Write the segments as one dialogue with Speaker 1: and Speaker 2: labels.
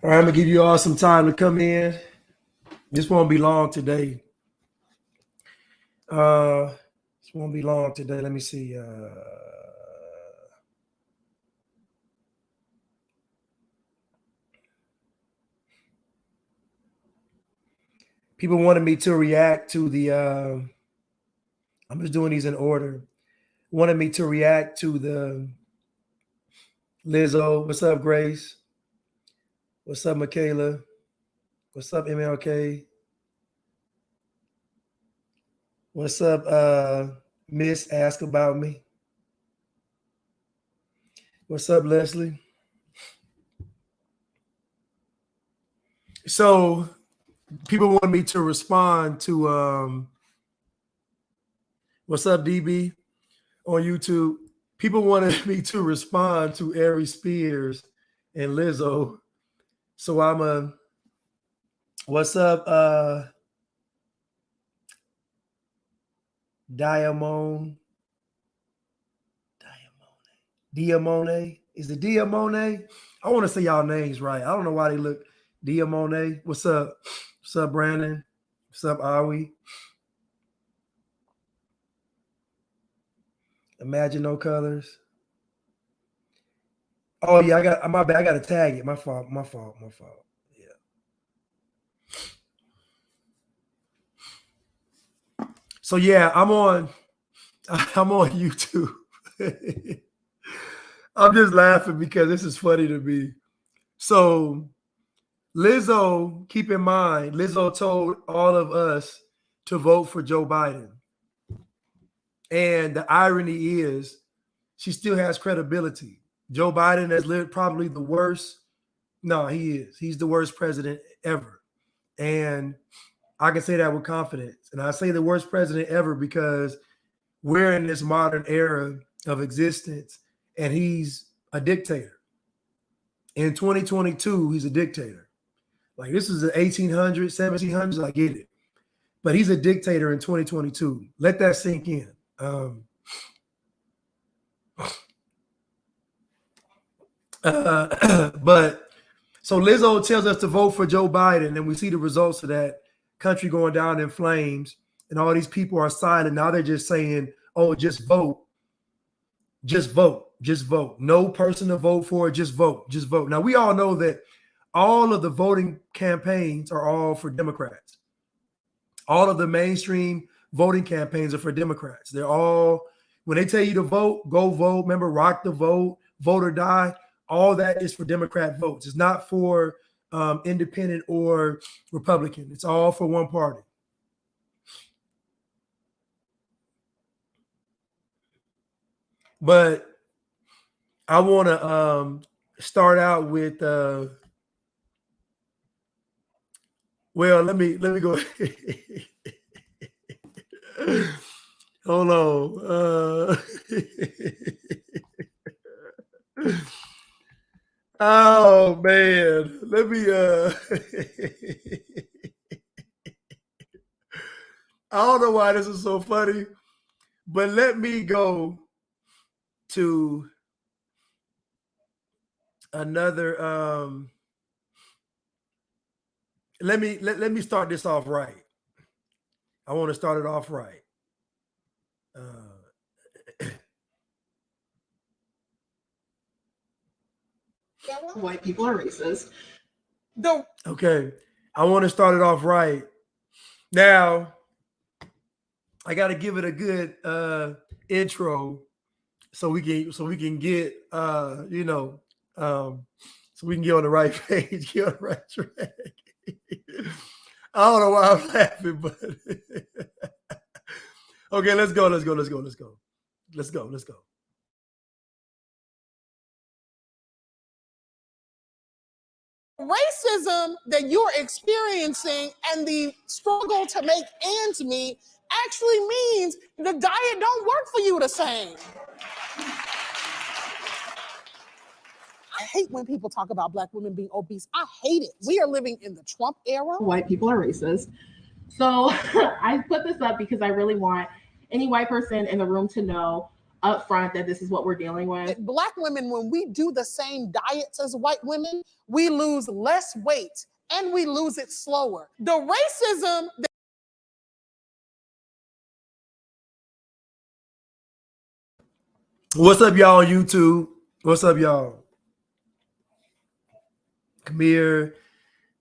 Speaker 1: All right, I'm gonna give you all some time to come in. This won't be long today. This won't be long today. Let me see. People wanted me to react to the. I'm just doing these in order. Wanted me to react to the Lizzo. What's up, Grace? What's up, Michaela? What's up, MLK? What's up, Miss Ask About Me? What's up, Leslie? So people want me to respond to what's up, DB on YouTube. People wanted me to respond to Aries Spears and Lizzo. So I'm a what's up, Diamone. Diamone. Is it Diamone? I want to say y'all names right. I don't know why they look Diamone. What's up? What's up, Brandon? What's up, Awi? Imagine No Colors. Oh yeah, I got my bad. I got to tag it. My fault. Yeah. So yeah, I'm on YouTube. I'm just laughing because this is funny to me. So Lizzo, keep in mind, Lizzo told all of us to vote for Joe Biden. And the irony is she still has credibility. Joe Biden has lived probably the worst. No, he is. He's the worst president ever. And I can say that with confidence. And I say the worst president ever because we're in this modern era of existence and he's a dictator. In 2022, he's a dictator. Like this is the 1800s, 1700s, I get it. But he's a dictator in 2022. Let that sink in. But so Lizzo tells us to vote for Joe Biden, and we see the results of that country going down in flames, and all these people are silent. Now they're just saying, oh, just vote. Just vote. Just vote. No person to vote for, just vote. Just vote. Now, we all know that all of the voting campaigns are all for Democrats. All of the mainstream voting campaigns are for Democrats. They're all, when they tell you to vote, go vote. Remember, rock the vote, vote or die. All that is for Democrat votes. It's not for independent or Republican. It's all for one party. But I want to start out with well, let me go. Hold on. Oh man, let me I don't know why this is so funny, but let me go to another let me start this off right. I want to start it off right.
Speaker 2: White people are racist.
Speaker 1: Okay, I want to start it off right. Now, I got to give it a good intro so we can get so we can get on the right page, get on the right track. I don't know why I'm laughing, but okay, let's go.
Speaker 2: Racism that you're experiencing and the struggle to make ends meet actually means the diet don't work for you the same. I hate when people talk about Black women being obese. I hate it. We are living in the Trump era.
Speaker 3: White people are racist. So I put this up because I really want any white person in the room to know up front that this is what we're dealing with.
Speaker 2: Black women, when we do the same diets as white women, we lose less weight and we lose it slower. The racism that
Speaker 1: What's up, y'all on YouTube? What's up, y'all? Kamir,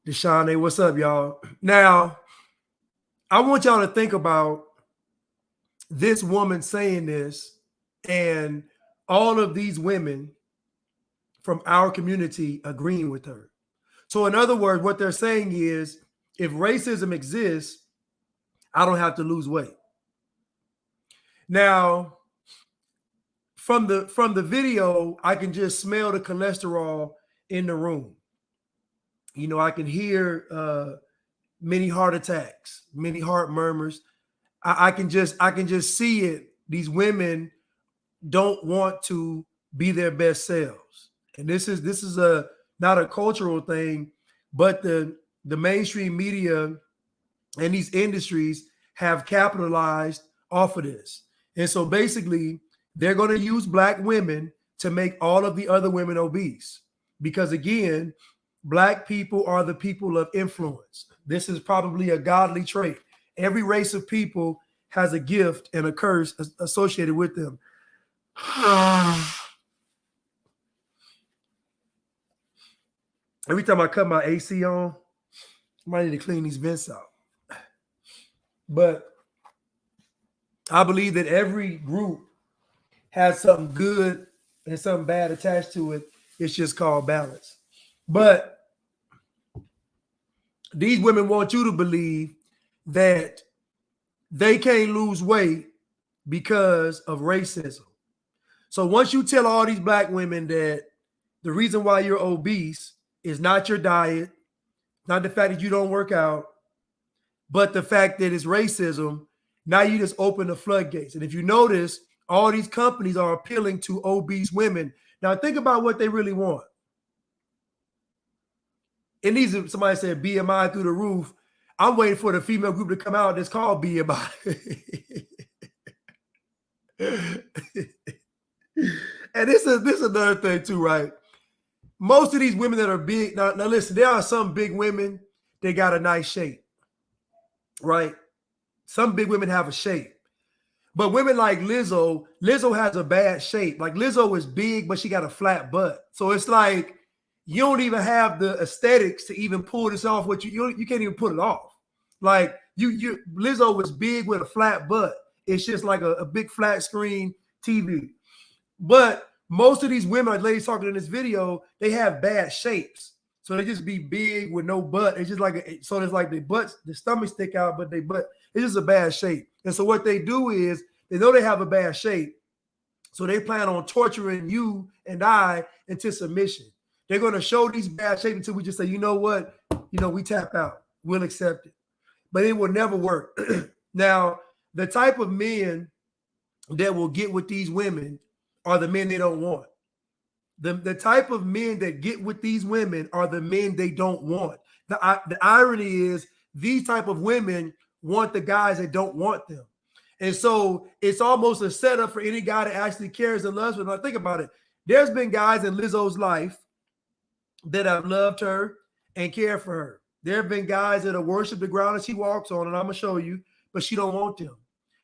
Speaker 1: Deshaunay, what's up, y'all? Now, I want y'all to think about this woman saying this and all of these women from our community agreeing with her. So in other words, what they're saying is, if racism exists, I don't have to lose weight. Now, from the video, I can just smell the cholesterol in the room. You know, I can hear many heart attacks, many heart murmurs. I can just see it. These women don't want to be their best selves. And this is a not a cultural thing, but the mainstream media and these industries have capitalized off of this. And so basically, they're going to use Black women to make all of the other women obese. Because again, Black people are the people of influence. This is probably a godly trait. Every race of people has a gift and a curse associated with them. Every time I cut my AC on, I might need to clean these vents out. But I believe that every group has something good and something bad attached to it. It's just called balance. But these women want you to believe that they can't lose weight because of racism. So once you tell all these Black women that the reason why you're obese is not your diet, not the fact that you don't work out, but the fact that it's racism, now you just open the floodgates. And if you notice, all these companies are appealing to obese women. Now think about what they really want. It needs, somebody said BMI through the roof. I'm waiting for the female group to come out that's called BMI. And this is another thing too, right? Most of these women that are big, now listen, there are some big women, they got a nice shape, right? Some big women have a shape. But women like Lizzo has a bad shape. Like Lizzo is big, but she got a flat butt. So it's like, you don't even have the aesthetics to even pull this off. You can't even put it off. Like Lizzo was big with a flat butt. It's just like a big flat screen TV. But most of these women, like ladies talking in this video, they have bad shapes. So they just be big with no butt. It's just like so it's like the stomach stick out, but it's just a bad shape. And so what they do is they know they have a bad shape. So they plan on torturing you and I into submission. They're going to show these bad shapes until we just say, you know what? You know, we tap out. We'll accept it. But it will never work. Now, the type of men that will get with these women are the men they don't want. The type of men that get with these women are the men they don't want. The irony is these type of women want the guys that don't want them. And so it's almost a setup for any guy that actually cares and loves her. Now think about it. There's been guys in Lizzo's life that have loved her and care for her. There have been guys that have worshiped the ground that she walks on, and I'm going to show you, but she don't want them.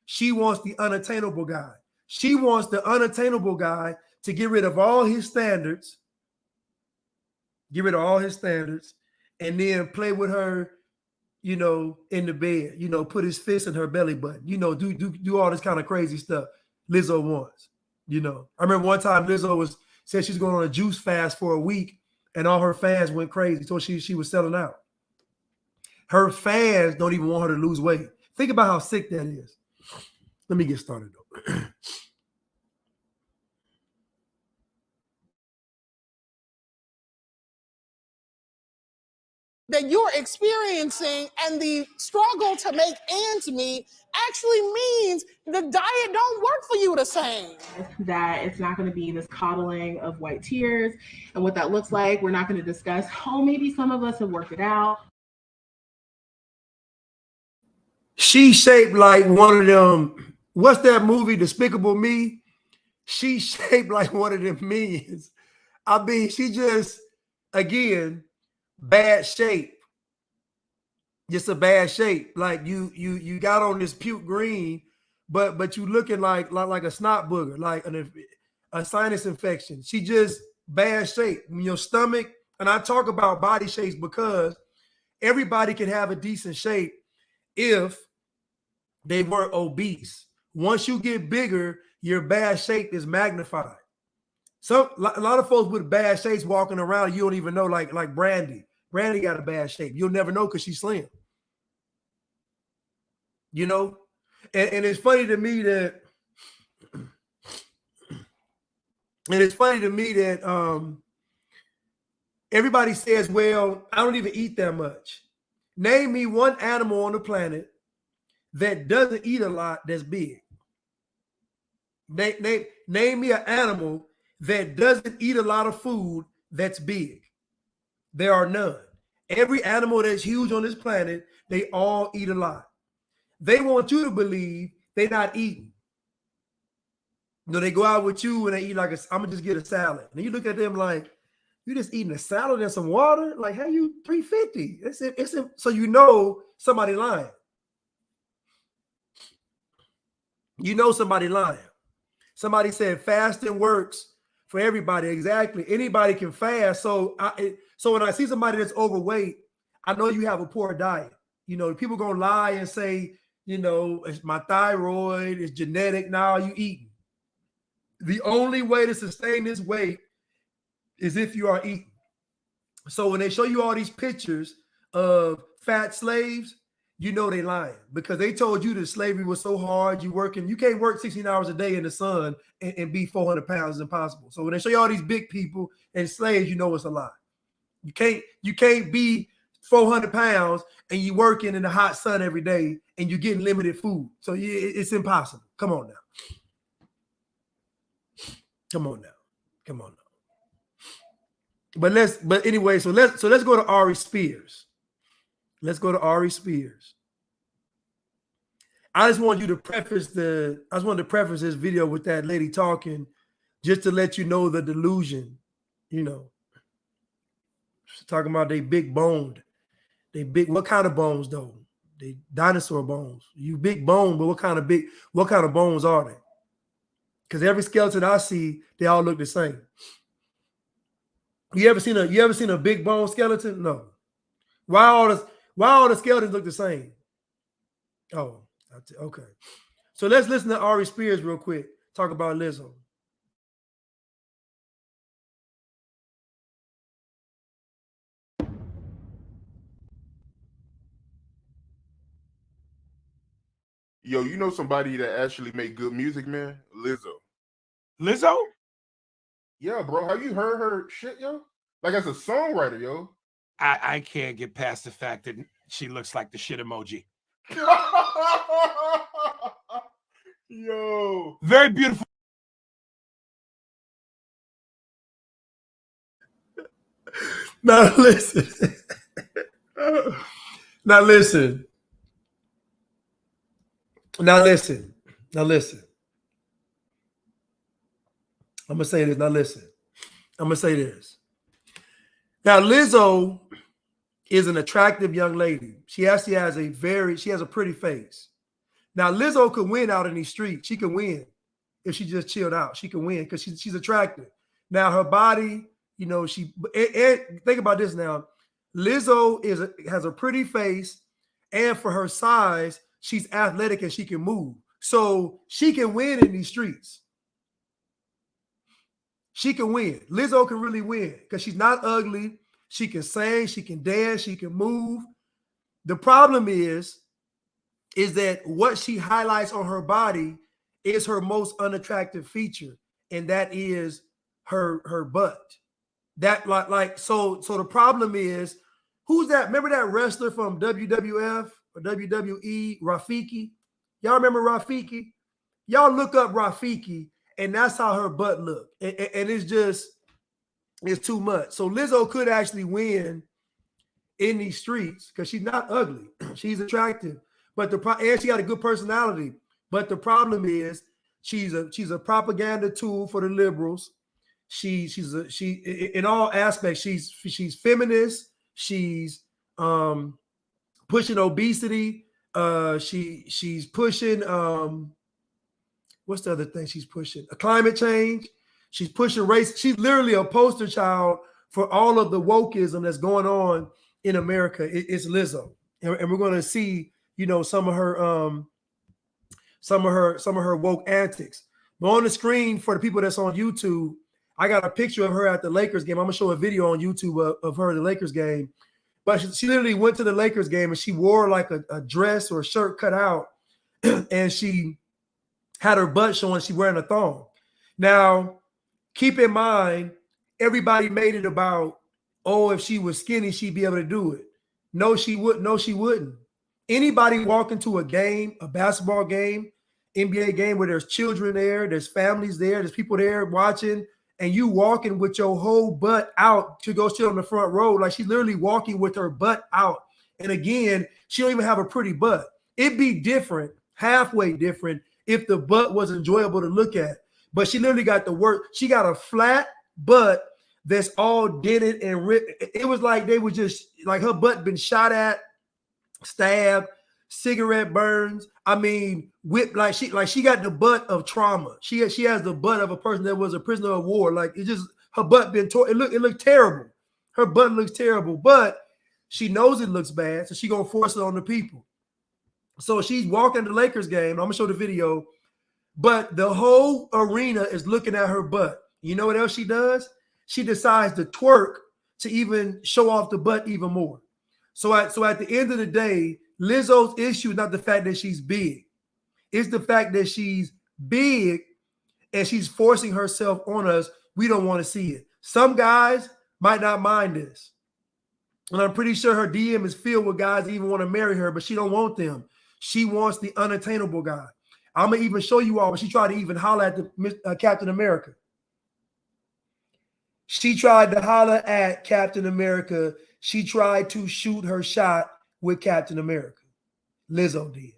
Speaker 1: She wants the unattainable guy. She wants the unattainable guy to get rid of all his standards, and then play with her, you know, in the bed, you know, put his fist in her belly button, you know, do all this kind of crazy stuff Lizzo wants, you know. I remember one time Lizzo said she's going on a juice fast for a week, and all her fans went crazy. So she was selling out. Her fans don't even want her to lose weight. Think about how sick that is. Let me get started though.
Speaker 2: that you're experiencing and the struggle to make ends meet actually means the diet don't work for you the same.
Speaker 3: That it's not going to be this coddling of white tears and what that looks like. We're not going to discuss, oh, maybe some of us have worked it out.
Speaker 1: She's shaped like one of them. What's that movie, Despicable Me? She's shaped like one of them minions. I mean, she just, again, bad shape. Just a bad shape. Like you got on this puke green, but you looking like a snot booger, like a sinus infection. She just bad shape. Your stomach, and I talk about body shapes because everybody can have a decent shape if they were obese. Once you get bigger, your bad shape is magnified. A lot of folks with bad shapes walking around, you don't even know, like Brandy. Brandy got a bad shape. You'll never know because she's slim. You know? And it's funny to me that everybody says, well, I don't even eat that much. Name me one animal on the planet that doesn't eat a lot that's big. Name me an animal that doesn't eat a lot of food that's big. There are none. Every animal that's huge on this planet, they all eat a lot. They want you to believe they're not eating. You know, they go out with you and they eat like I'm gonna just get a salad. And you look at them like, you just eating a salad and some water? Like, how you 350? So you know somebody lying. You know somebody lying. Somebody said fasting works for everybody. Exactly. Anybody can fast. So when I see somebody that's overweight, I know you have a poor diet. You know, people gonna lie and say, you know, it's my thyroid, it's genetic. Now you eating. The only way to sustain this weight is if you are eating. So when they show you all these pictures of fat slaves, you know they lying because they told you that slavery was so hard. You can't work 16 hours a day in the sun and be 400 pounds. It's impossible. So when they show you all these big people and slaves, you know it's a lie. You can't be 400 pounds and you working in the hot sun every day and you're getting limited food. So it's impossible. Come on now. Come on now. But anyway, so let's go to Aries Spears. Let's go to Aries Spears. I just wanted to preface this video with that lady talking, just to let you know the delusion. You know, she's talking about they big boned. What kind of bones though? They dinosaur bones. You big bone, but what kind of bones are they? Because every skeleton I see, they all look the same. You ever seen a big bone skeleton? No. Why all the skeletons look the same? Oh, okay. So let's listen to Aries Spears real quick. Talk about Lizzo.
Speaker 4: Yo, you know somebody that actually make good music, man? Lizzo.
Speaker 5: Lizzo?
Speaker 4: Yeah, bro. Have you heard her shit, yo? Like, as a songwriter, yo.
Speaker 5: I can't get past the fact that she looks like the shit emoji.
Speaker 4: Yo.
Speaker 5: Very beautiful.
Speaker 1: Now listen. Now listen. Now listen. Now listen. I'm gonna say this. Now listen. I'm gonna say this. Now Lizzo is an attractive young lady. She actually has a pretty face. Now Lizzo could win out in these streets. She can win if she just chilled out. She can win because she's attractive. Now her body, you know, think about this now. Lizzo has a pretty face, and for her size, she's athletic and she can move. So she can win in these streets. She can win. Lizzo can really win because she's not ugly. She can sing, she can dance, she can move. The problem is that what she highlights on her body is her most unattractive feature, and that is her butt. That so the problem is, who's that? Remember that wrestler from WWF or WWE, Rafiki? Y'all remember Rafiki? Y'all look up Rafiki, and that's how her butt looked. And it's too much. So Lizzo could actually win in these streets because she's not ugly. She's attractive. And she got a good personality. But the problem is She's a propaganda tool for the liberals. She in all aspects. She's feminist. She's pushing obesity. She's pushing what's the other thing she's pushing? Climate change. She's pushing race. She's literally a poster child for all of the wokeism that's going on in America. It's Lizzo, and we're going to see, you know, some of her woke antics. But on the screen for the people that's on YouTube, I got a picture of her at the Lakers game. I'm gonna show a video on YouTube of her at the Lakers game. But she literally went to the Lakers game and she wore like a dress or a shirt cut out, and she had her butt showing. She wearing a thong. Now, keep in mind, everybody made it about, oh, if she was skinny, she'd be able to do it. No, she wouldn't. No, she wouldn't. Anybody walk into a game, a basketball game, NBA game where there's children there, there's families there, there's people there watching, and you walking with your whole butt out to go sit on the front row, like she's literally walking with her butt out. And again, she don't even have a pretty butt. It'd be different, halfway different, if the butt was enjoyable to look at. But she literally got the work. She got a flat butt that's all dented and ripped. It was like they were just like her butt been shot at, stabbed, cigarette burns. I mean, whipped, like she got the butt of trauma. She has the butt of a person that was a prisoner of war. Like it just, her butt been torn. It looked terrible. Her butt looks terrible, but she knows it looks bad, so she gonna force it on the people. So she's walking the Lakers game. I'm gonna show the video, but the whole arena is looking at her butt. You know what else she does? She decides to twerk to even show off the butt even more. So at the end of the day, Lizzo's issue is not the fact that she's big. It's the fact that she's big and she's forcing herself on us. We don't want to see it. Some guys might not mind this. And I'm pretty sure her DM is filled with guys that even want to marry her, but she don't want them. She wants the unattainable guy. I'm going to even show you all when she tried to even holler at the Captain America. She tried to holler at Captain America. She tried to shoot her shot with Captain America. Lizzo did.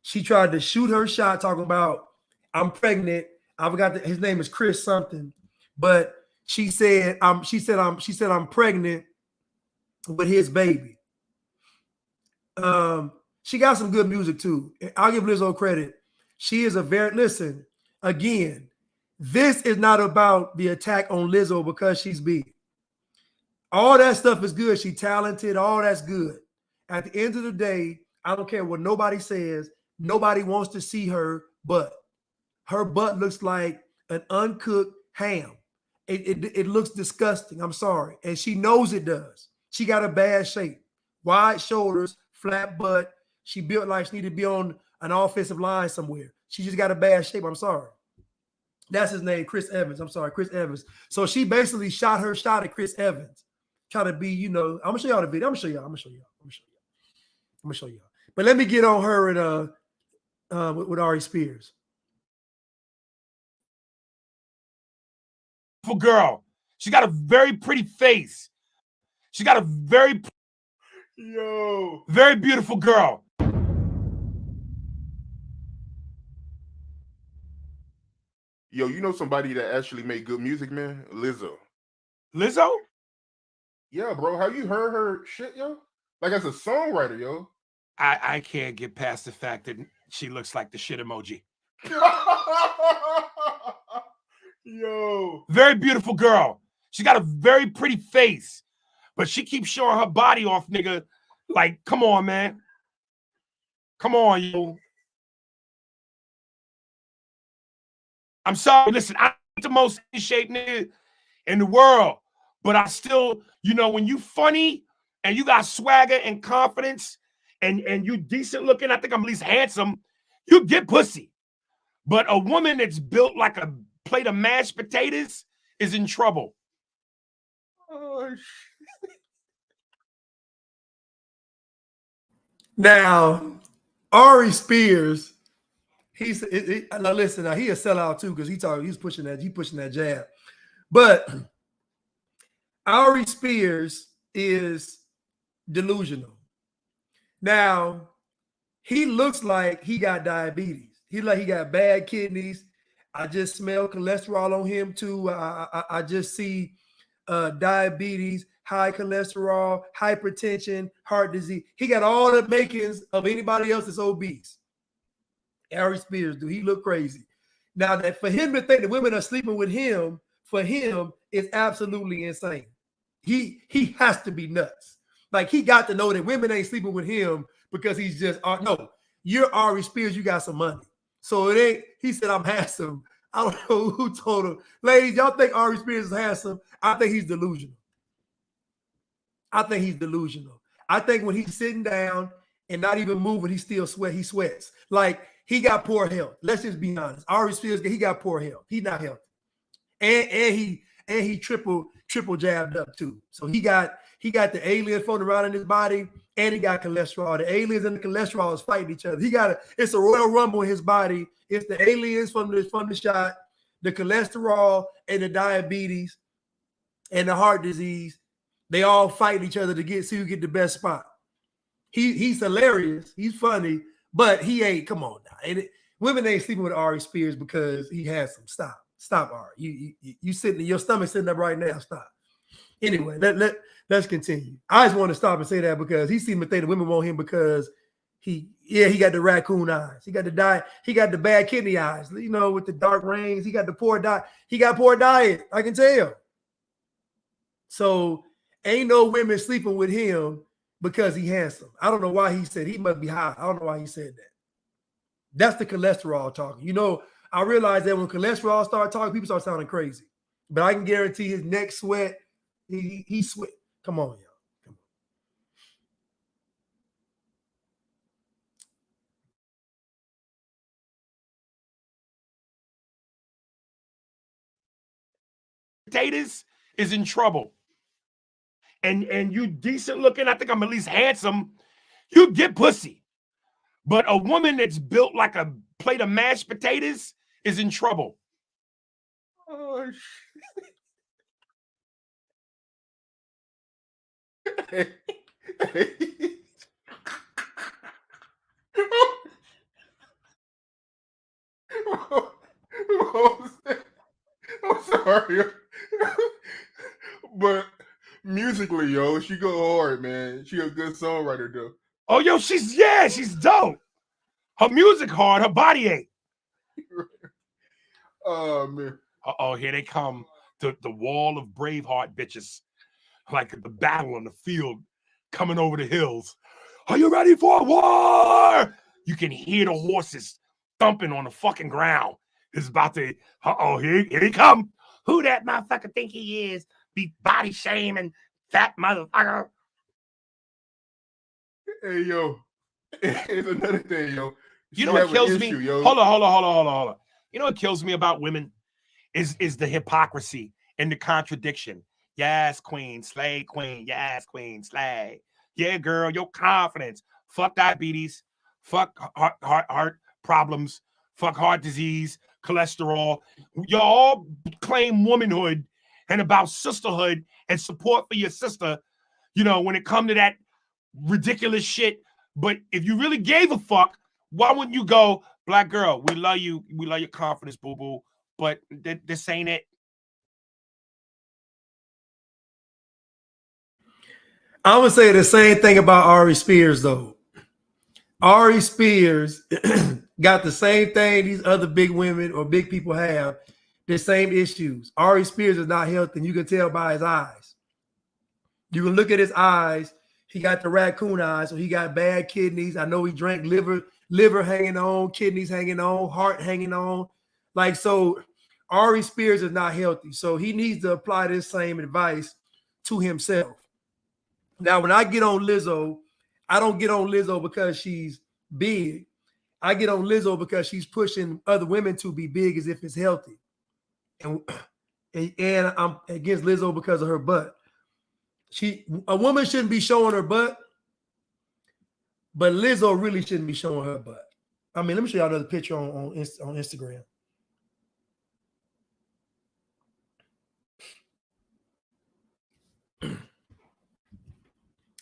Speaker 1: She tried to shoot her shot talking about, I'm pregnant. I forgot his name is Chris something, but she said I'm pregnant with his baby. She got some good music too. I'll give Lizzo credit. She is listen, again, this is not about the attack on Lizzo because she's big. All that stuff is good. She's talented. All that's good. At the end of the day, I don't care what nobody says. Nobody wants to see her butt. Her butt looks like an uncooked ham. It looks disgusting. I'm sorry. And she knows it does. She got a bad shape. Wide shoulders, flat butt. She built like she needed to be on an offensive line somewhere. She just got a bad shape. I'm sorry. That's his name, Chris Evans. I'm sorry, Chris Evans. So she basically shot her shot at Chris Evans. Trying to be, you know, I'm gonna show y'all the video. I'm gonna show y'all. But let me get on her and with Aries Spears.
Speaker 5: Girl. She got a very pretty face. She got a very beautiful girl.
Speaker 4: Yo, you know somebody that actually made good music, man? Lizzo.
Speaker 5: Lizzo?
Speaker 4: Yeah, bro. Have you heard her shit, yo? Like as a songwriter, yo.
Speaker 5: I can't get past the fact that she looks like the shit emoji.
Speaker 4: Yo.
Speaker 5: Very beautiful girl. She got a very pretty face, but she keeps showing her body off, nigga. Like, come on, man. Come on, yo. I'm sorry. Listen, I'm the most in shape nigga in the world, but I still, you know, when you funny and you got swagger and confidence and you decent looking, I think I'm at least handsome, you get pussy. But a woman that's built like a plate of mashed potatoes is in trouble.
Speaker 4: Oh, shit.
Speaker 1: Now, Aries Spears, now listen, now he a sellout too because he's pushing that jab. But Aries Spears is delusional. Now, he looks like he got diabetes. He got bad kidneys. I just smell cholesterol on him too. I just see diabetes, high cholesterol, hypertension, heart disease. He got all the makings of anybody else that's obese. Aries Spears, do he look crazy? Now that for him to think that women are sleeping with him, for him, is absolutely insane. He has to be nuts. Like he got to know that women ain't sleeping with him because he's just no. You're Aries Spears, you got some money. So it ain't. He said I'm handsome. I don't know who told him. Ladies, y'all think Aries Spears is handsome? I think he's delusional. I think he's delusional. I think when he's sitting down and not even moving, he still sweat. He sweats. Like he got poor health. Let's just be honest. Aries Spears, he got poor health. He's not healthy. And he triple jabbed up too. So he got the aliens floating around in his body, and he got cholesterol. The aliens and the cholesterol is fighting each other. It's a Royal Rumble in his body. It's the aliens from the shot, the cholesterol and the diabetes and the heart disease. They all fight each other to see who get the best spot. He's hilarious. He's funny, but he ain't. Come on now. And women ain't sleeping with Aries Spears because he has some. Stop, Ari. You sitting, your stomach sitting up right now. Stop. Anyway, let's continue. I just want to stop and say that because he seemed to think the women want him because he got the raccoon eyes. He got the bad kidney eyes, you know, with the dark rings. He got the poor diet. He got poor diet. I can tell. So ain't no women sleeping with him because he handsome. I don't know why he said he must be high. I don't know why he said that. That's the cholesterol talking. You know, I realize that when cholesterol start talking, people start sounding crazy. But I can guarantee his neck sweat. He sweat. Come on, y'all. Come on.
Speaker 5: Potatoes is in trouble. And you decent looking, I think I'm at least handsome, you get pussy. But a woman that's built like a plate of mashed potatoes is in trouble.
Speaker 4: Oh, shit. I'm sorry. But musically, yo, she go hard, man. She a good songwriter, though.
Speaker 5: Oh, yo, she's dope. Her music hard, her body ain't.
Speaker 4: Oh, man.
Speaker 5: Uh-oh, here they come. The wall of Braveheart bitches. Like the battle on the field coming over the hills. Are you ready for war? You can hear the horses thumping on the fucking ground. It's about to, here he come. Who that motherfucker think he is? Be body shaming fat motherfucker.
Speaker 4: Hey, yo. It's another thing, yo.
Speaker 5: You know what kills me? Yo. Hold on. You know what kills me about women is the hypocrisy and the contradiction. Yes, queen, slay, queen. Yes, queen, slay. Yeah, girl, your confidence. Fuck diabetes. Fuck heart problems. Fuck heart disease, cholesterol. You all claim womanhood and about sisterhood and support for your sister, you know, when it come to that ridiculous shit. But if you really gave a fuck, why wouldn't you go, black girl, we love you. We love your confidence, boo-boo. But this ain't it.
Speaker 1: I would say the same thing about Aries Spears, though. Aries Spears got the same thing these other big women or big people have, the same issues. Aries Spears is not healthy, and you can tell by his eyes. You can look at his eyes. He got the raccoon eyes, so he got bad kidneys. I know he drank liver hanging on, kidneys hanging on, heart hanging on. Like, so Aries Spears is not healthy. So he needs to apply this same advice to himself. Now, when I get on Lizzo, I don't get on Lizzo because she's big. I get on Lizzo because she's pushing other women to be big as if it's healthy. And I'm against Lizzo because of her butt. A woman shouldn't be showing her butt, but Lizzo really shouldn't be showing her butt. I mean, let me show y'all another picture on Instagram.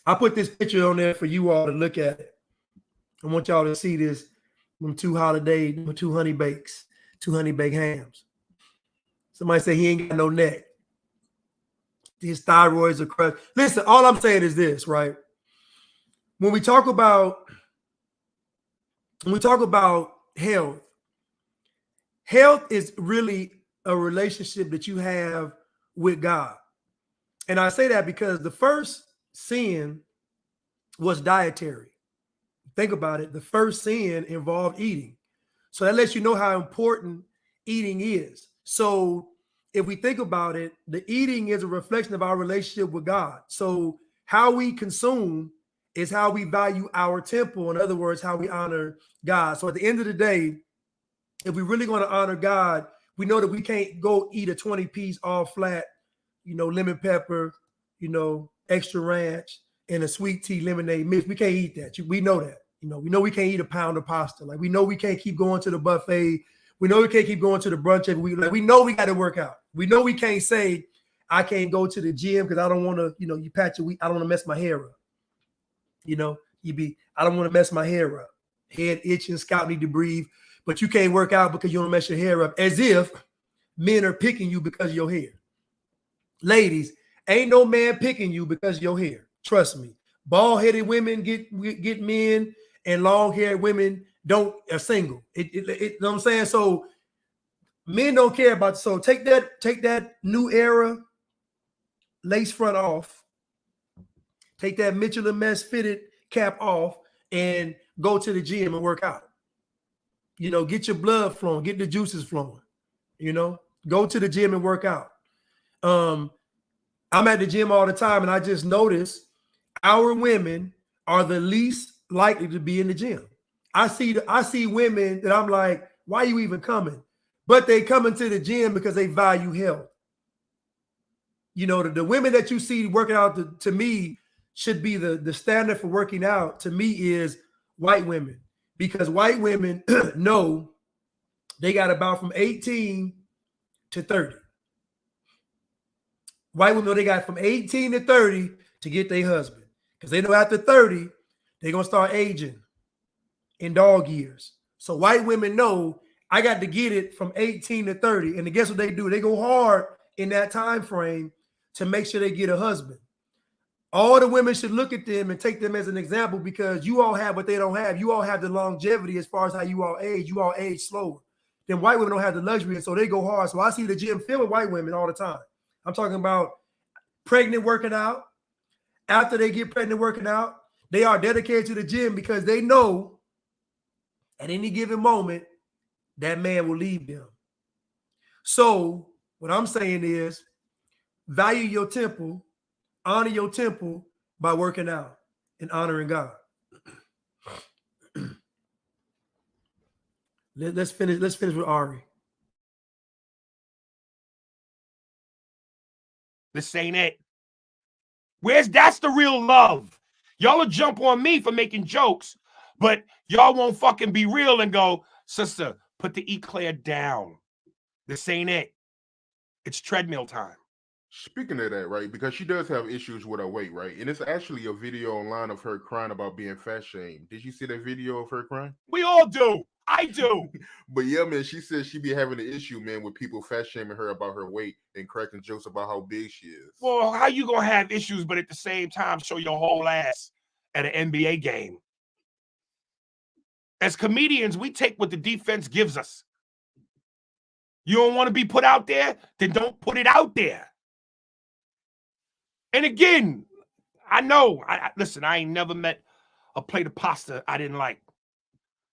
Speaker 1: I put this picture on there for you all to look at it. I want y'all to see this. them 2 honey bakes, 2 honey baked hams. Somebody say he ain't got no neck. His thyroids are crushed. Listen, all I'm saying is this, right? When we talk about health, health is really a relationship that you have with God. And I say that because the first sin was dietary. Think about it. The first sin involved eating. So that lets you know how important eating is. So if we think about it, the eating is a reflection of our relationship with God. So how we consume is how we value our temple. In other words, how we honor God. So at the end of the day, if we really want to honor God, we know that we can't go eat a 20-piece all flat, lemon pepper, extra ranch, and a sweet tea lemonade mix. We can't eat that. We know that. We know we can't eat a pound of pasta. Like, we know we can't keep going to the buffet. We know we can't keep going to the brunch every week. Like, we know we got to work out. We know we can't say, I can't go to the gym because I don't want to, you pat your week. I don't want to mess my hair up. I don't want to mess my hair up. Head itching, scalp need to breathe. But you can't work out because you don't mess your hair up, as if men are picking you because of your hair. Ladies, ain't no man picking you because of your hair. Trust me. Bald-headed women get men, and long-haired women are single. You know what I'm saying? So men don't care about. So take that New Era lace front off. Take that Mitchell & Mess fitted cap off and go to the gym and work out. Get your blood flowing, get the juices flowing. Go to the gym and work out. I'm at the gym all the time, and I just noticed our women are the least likely to be in the gym. I see women that I'm like, why are you even coming? But they coming to the gym because they value health. The women that you see working out, to me, should be the standard for working out, to me, is white women. Because white women know they got about from 18 to 30. White women know they got from 18 to 30 to get their husband. Because they know after 30, they're going to start aging in dog years. So white women know I got to get it from 18 to 30. And guess what they do? They go hard in that time frame to make sure they get a husband. All the women should look at them and take them as an example, because you all have what they don't have. You all have the longevity as far as how you all age. You all age slower. Then white women don't have the luxury, and so they go hard. So I see the gym filled with white women all the time. I'm talking about pregnant working out. After they get pregnant working out, they are dedicated to the gym because they know at any given moment that man will leave them. So what I'm saying is, value your temple, honor your temple by working out and honoring God. Let's finish with Ari.
Speaker 5: This ain't it. That's the real love. Y'all will jump on me for making jokes, but y'all won't fucking be real and go, sister, put the eclair down. This ain't it. It's treadmill time.
Speaker 4: Speaking of that, right, because she does have issues with her weight, right? And it's actually a video online of her crying about being fat shamed. Did you see that video of her crying?
Speaker 5: We all do. I do.
Speaker 4: But yeah, man, she says she be having an issue, man, with people fat shaming her about her weight and cracking jokes about how big she is.
Speaker 5: Well, how you gonna have issues, but at the same time show your whole ass at an NBA game? As comedians, we take what the defense gives us. You don't want to be put out there? Then don't put it out there. And again, I know, listen, I ain't never met a plate of pasta I didn't like.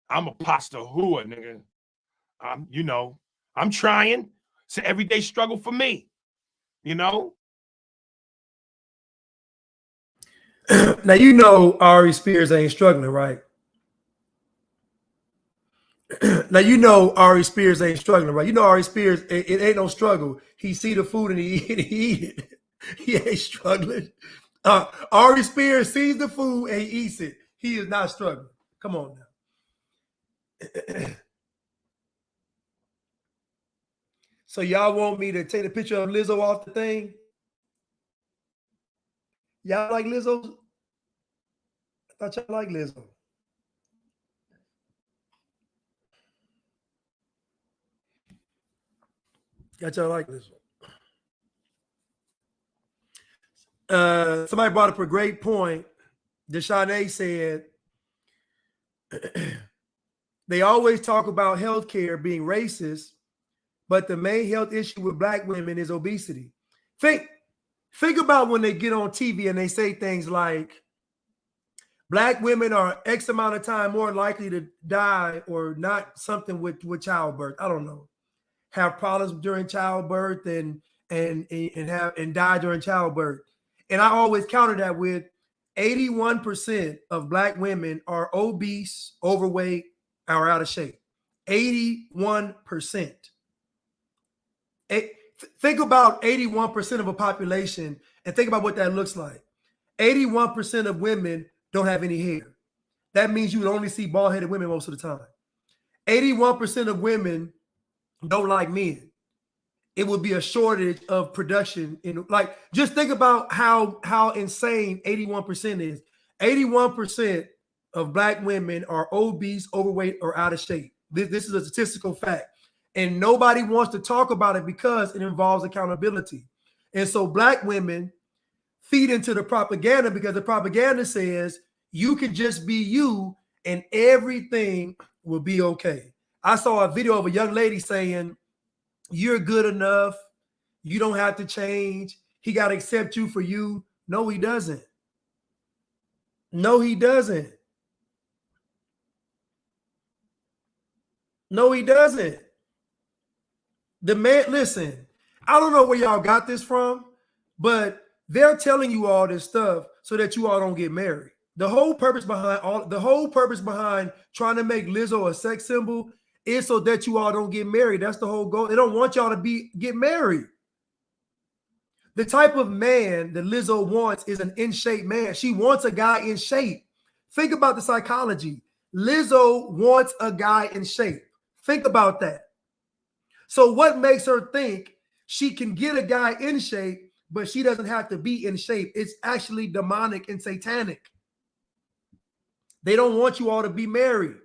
Speaker 5: I'm a pasta hooer, nigga. I'm trying. It's an everyday struggle for me,
Speaker 1: Now, Aries Spears ain't struggling, right? Now, Aries Spears ain't struggling, right? Aries Spears, it ain't no struggle. He see the food and he eat it. He ain't struggling. Aries Spears sees the food and he eats it. He is not struggling. Come on now. So y'all want me to take a picture of Lizzo off the thing? Y'all like Lizzo? I thought y'all like Lizzo. Got y'all like this one. Somebody brought up a great point. Deshaunay said, they always talk about healthcare being racist, but the main health issue with Black women is obesity. Think about when they get on TV and they say things like, Black women are X amount of time more likely to die or not something with childbirth. I don't know. Have problems during childbirth and die during childbirth. And I always counter that with 81% of Black women are obese, overweight, or out of shape. 81%. Think about 81% of a population and think about what that looks like. 81% of women don't have any hair. That means you would only see bald-headed women most of the time. 81% of women don't like men. It would be a shortage of production. Like, just think about how insane 81% is. 81% of Black women are obese, overweight, or out of shape. This is a statistical fact. And nobody wants to talk about it because it involves accountability. And so Black women feed into the propaganda because the propaganda says you can just be you and everything will be okay. I saw a video of a young lady saying, you're good enough. You don't have to change. He got to accept you for you. No, he doesn't. No, he doesn't. No, he doesn't. The man, listen, I don't know where y'all got this from, but they're telling you all this stuff so that you all don't get married. The whole purpose behind trying to make Lizzo a sex symbol is so that you all don't get married. That's the whole goal. They don't want y'all to get married. The type of man that Lizzo wants is an in-shape man. She wants a guy in shape. Think about the psychology. Lizzo wants a guy in shape. Think about that. So what makes her think she can get a guy in shape, but she doesn't have to be in shape? It's actually demonic and satanic. They don't want you all to be married.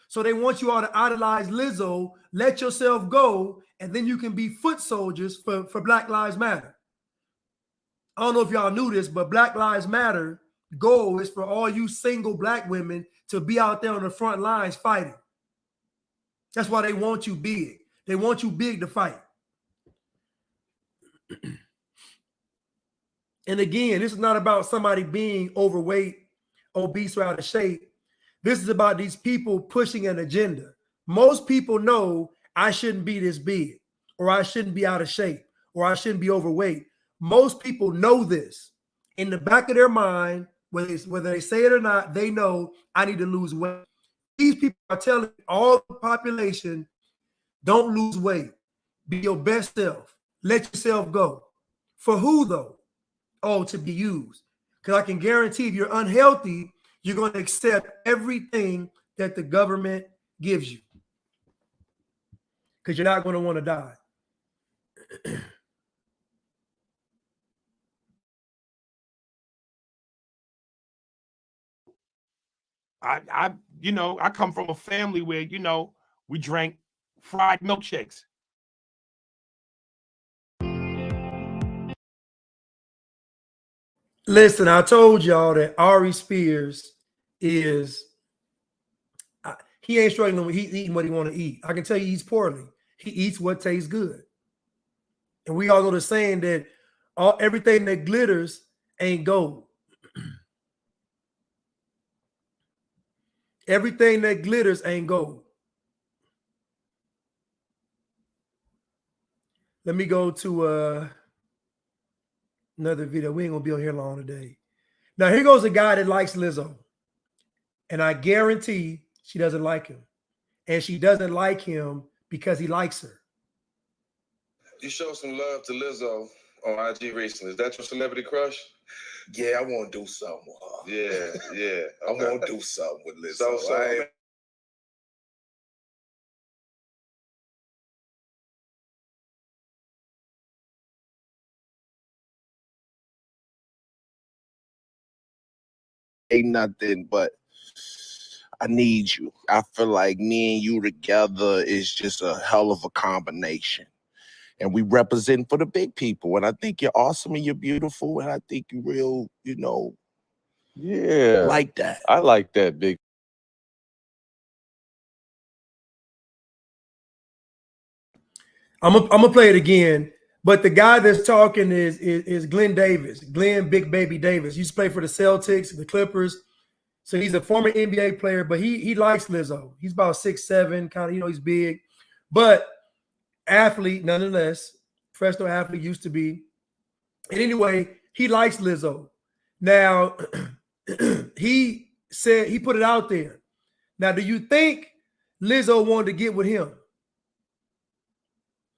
Speaker 1: So they want you all to idolize Lizzo, let yourself go, and then you can be foot soldiers for Black Lives Matter. I don't know if y'all knew this, but Black Lives Matter goal is for all you single Black women to be out there on the front lines fighting. That's why they want you big. They want you big to fight. And again, this is not about somebody being overweight, obese, or out of shape. This is about these people pushing an agenda. Most people know I shouldn't be this big, or I shouldn't be out of shape, or I shouldn't be overweight. Most people know this. In the back of their mind, whether they say it or not, they know I need to lose weight. These people are telling all the population, don't lose weight. Be your best self. Let yourself go. For who, though? Oh, to be used. Because I can guarantee if you're unhealthy, you're going to accept everything that the government gives you. Because you're not going to want to die.
Speaker 5: I come from a family where, we drank fried milkshakes.
Speaker 1: Listen, I told y'all that Aries Spears is, he ain't struggling with eating what he want to eat. I can tell you he eats poorly. He eats what tastes good. And we all know the saying that everything that glitters ain't gold. Everything that glitters ain't gold. Let me go to another video. We ain't gonna be on here long today. Now here goes a guy that likes Lizzo, and I guarantee she doesn't like him, and she doesn't like him because he likes her.
Speaker 6: You showed some love to Lizzo on IG recently. Is that your celebrity crush?
Speaker 7: Yeah, I want to do something with her.
Speaker 6: Yeah.
Speaker 7: I want to do something with Lizzo.
Speaker 6: So
Speaker 7: ain't nothing but I need you. I feel like me and you together is just a hell of a combination. And we represent for the big people. And I think you're awesome and you're beautiful. And I think you're real, you know, like that.
Speaker 8: I like that, big.
Speaker 1: I'm gonna play it again. But the guy that's talking is Glenn Davis, Glenn Big Baby Davis. He used to play for the Celtics, the Clippers. So he's a former NBA player, but he likes Lizzo. He's about 6'7", kind of, you know, he's big. But athlete, nonetheless, professional athlete used to be. And anyway, he likes Lizzo. Now, he said, he put it out there. Now, do you think Lizzo wanted to get with him?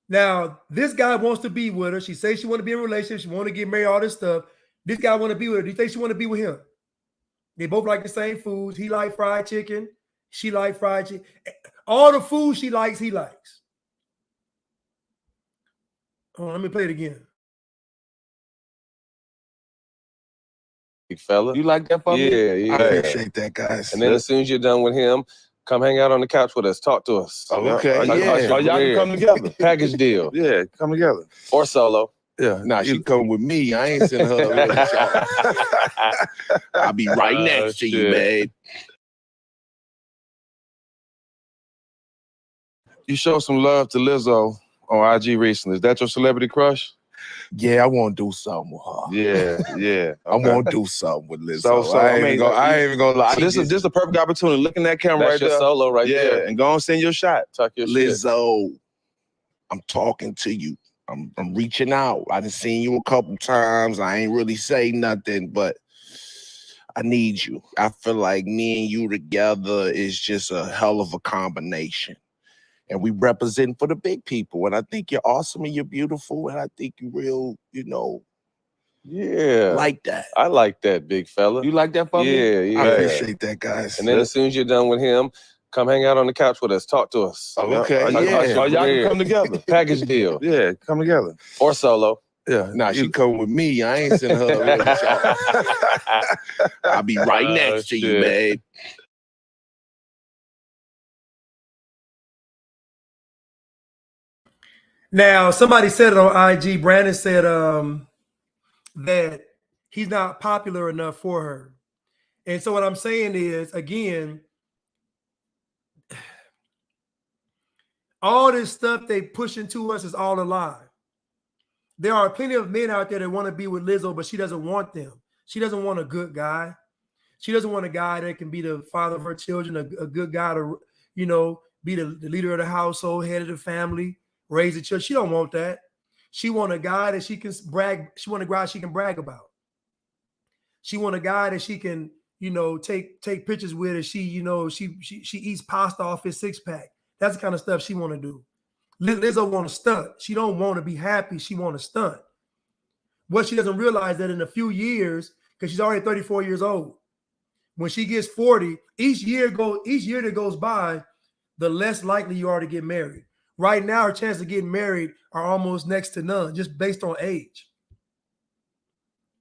Speaker 1: Now, this guy wants to be with her. She says she want to be in a relationship. She want to get married, all this stuff. This guy want to be with her. Do you think she want to be with him? They both like the same foods. He like fried chicken. She like fried chicken. All the food she likes, he likes. Oh, let me play it again.
Speaker 8: Big fella.
Speaker 9: You like that for me?
Speaker 8: Yeah.
Speaker 7: I appreciate that, guys.
Speaker 8: And then as soon as you're done with him, come hang out on the couch with us. Talk to us.
Speaker 7: Oh, okay.
Speaker 9: Oh, y'all can come together.
Speaker 8: Package deal.
Speaker 9: Yeah, come together.
Speaker 8: Or solo.
Speaker 9: Yeah.
Speaker 7: Nah, she come with me. I ain't sending her. I'll be right next to you, babe.
Speaker 9: You showed some love to Lizzo on IG recently. Is that your celebrity crush?
Speaker 7: Yeah, I want to do something with her.
Speaker 9: Yeah.
Speaker 7: I want to do something with Lizzo.
Speaker 9: So
Speaker 7: I ain't even gonna lie.
Speaker 9: So this is the perfect opportunity. Look in that camera
Speaker 8: That's
Speaker 9: right
Speaker 8: your
Speaker 9: there.
Speaker 8: solo right there.
Speaker 9: Yeah, and go and send your shot.
Speaker 8: Talk your shit.
Speaker 7: Lizzo, I'm talking to you. I'm reaching out. I done seen you a couple times. I ain't really say nothing, but I need you. I feel like me and you together is just a hell of a combination. And we represent for the big people. And I think you're awesome and you're beautiful. And I think you're real, you know, like that.
Speaker 8: I like that, big fella.
Speaker 9: You like that for me?
Speaker 8: Yeah.
Speaker 7: I appreciate that, guys.
Speaker 8: And then as soon as you're done with him, come hang out on the couch with us. Talk to us.
Speaker 7: Oh, okay.
Speaker 9: Oh, y'all can come together.
Speaker 8: Package deal.
Speaker 9: Yeah, come together.
Speaker 8: Or solo.
Speaker 9: Yeah.
Speaker 7: Nah, she come with me. I ain't sending her. I'll be right next to you, babe.
Speaker 1: Now, somebody said it on IG. Brandon said that he's not popular enough for her. And so what I'm saying is, again, all this stuff they push into us is all a lie. There are plenty of men out there that want to be with Lizzo, but she doesn't want them. She doesn't want a good guy. She doesn't want a guy that can be the father of her children, a good guy to, you know, be the leader of the household, head of the family, raise the children. She don't want that. She want a guy that she can brag. She want a guy she can brag about. She want a guy that she can, you know, take pictures with, and she, you know, she eats pasta off his six-pack. That's the kind of stuff she want to do. Lizzo want to stunt. She don't want to be happy. She want to stunt. What she doesn't realize that in a few years, because she's already 34 years old, when she gets 40, each year that goes by, the less likely you are to get married. Right now, her chances of getting married are almost next to none, just based on age.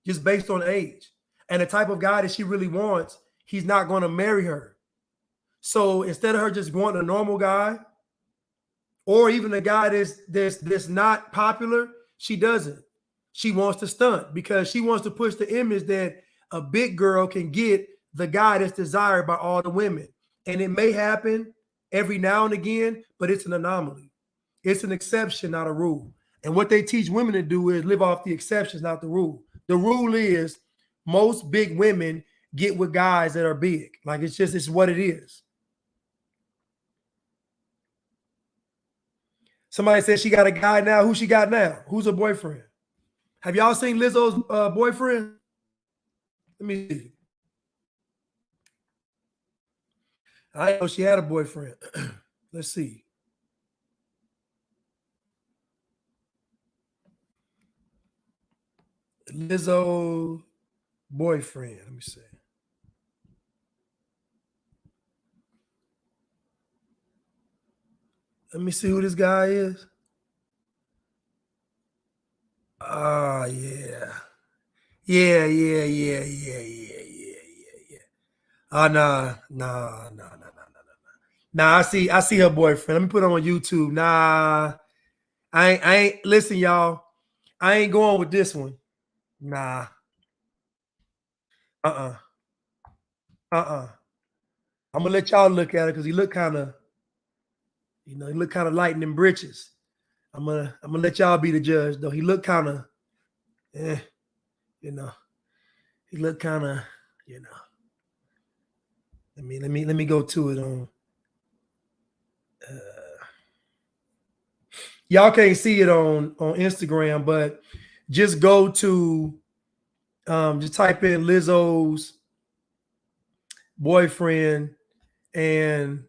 Speaker 1: Just based on age. And the type of guy that she really wants, he's not going to marry her. So instead of her just wanting a normal guy, or even a guy that's not popular, she doesn't. She wants to stunt because she wants to push the image that a big girl can get the guy that's desired by all the women. And it may happen every now and again, but it's an anomaly. It's an exception, not a rule. And what they teach women to do is live off the exceptions, not the rule. The rule is most big women get with guys that are big. Like it's what it is. Somebody said she got a guy now. Who she got now? Who's her boyfriend? Have y'all seen Lizzo's boyfriend? Let me see. I didn't know she had a boyfriend. Let's see. Lizzo boyfriend. Let me see. Let me see who this guy is. Ah, yeah. Yeah. Oh, nah. Nah, I see her boyfriend. Let me put it on YouTube. Nah, I ain't listen, y'all. I ain't going with this one. Nah. I'm gonna let y'all look at it because he look kind of, he look kind of light in them britches. I'm gonna let y'all be the judge though. He look kind of, he look kind of, Let me go to it on. Y'all can't see it on Instagram, but just go to just type in Lizzo's boyfriend and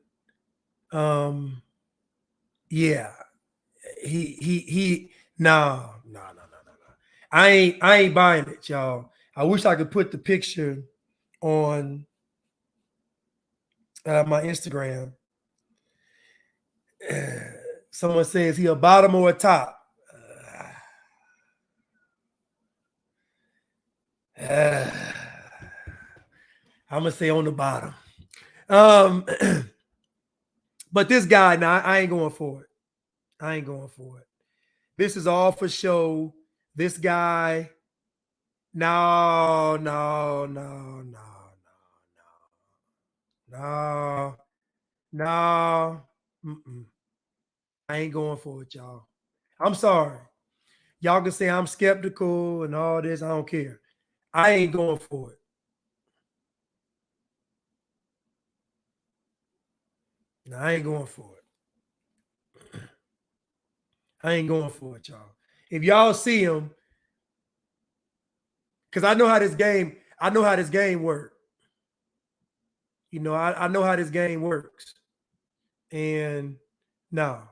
Speaker 1: yeah, he no. I ain't buying it, y'all. I wish I could put the picture on my Instagram. Someone says he a bottom or a top. I'm gonna say on the bottom. But this guy, now I ain't going for it. I ain't going for it. This is all for show. This guy, no. I ain't going for it, y'all. I'm sorry. Y'all can say I'm skeptical and all this. I don't care. I ain't going for it. No, I ain't going for it. I ain't going for it, y'all. If y'all see him, because I know how this game works. I know how this game works. And no.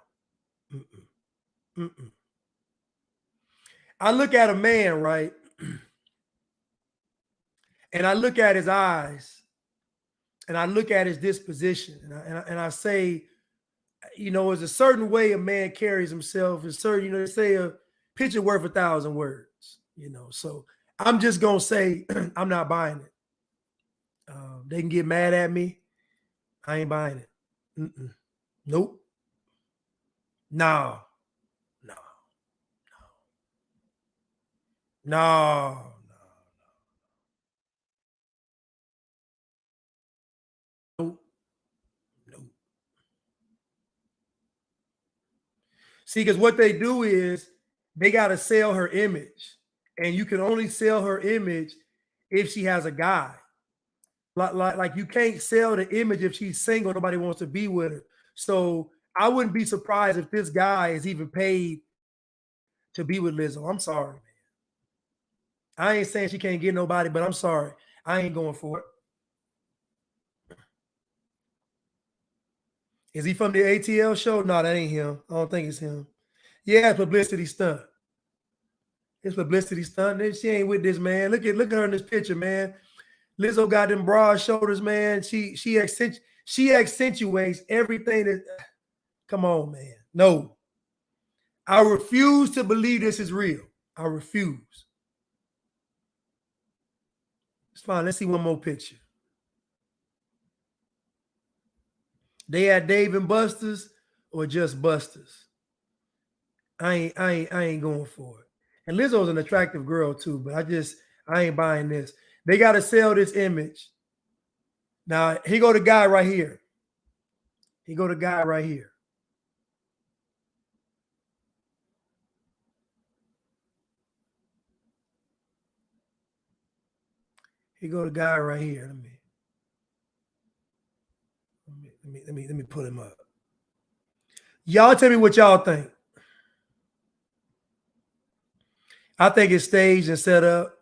Speaker 1: I look at a man, right? And I look at his eyes and I look at his disposition and I say, there's a certain way a man carries himself. It's certain, they say a picture worth 1,000 words, So I'm just going to say I'm not buying it. They can get mad at me. I ain't buying it. Nope. No. Nope. See, because what they do is they got to sell her image. And you can only sell her image if she has a guy. Like you can't sell the image if she's single, nobody wants to be with her. So I wouldn't be surprised if this guy is even paid to be with Lizzo. I'm sorry, man. I ain't saying she can't get nobody, but I'm sorry. I ain't going for it. Is he from the ATL show? No, that ain't him. I don't think it's him. Yeah, it's publicity stunt. It's publicity stunt. She ain't with this man. Look at her in this picture, man. Lizzo got them broad shoulders, man. She accentuates everything that. Come on, man. No. I refuse to believe this is real. I refuse. It's fine. Let's see one more picture. They had Dave and Buster's or just Buster's. I ain't going for it. And Lizzo's an attractive girl too, but I ain't buying this. They got to sell this image. Now, here go the guy right here. Here go the guy right here. Here go the guy right here. Let me put him up. Y'all tell me what y'all think. I think it's staged and set up.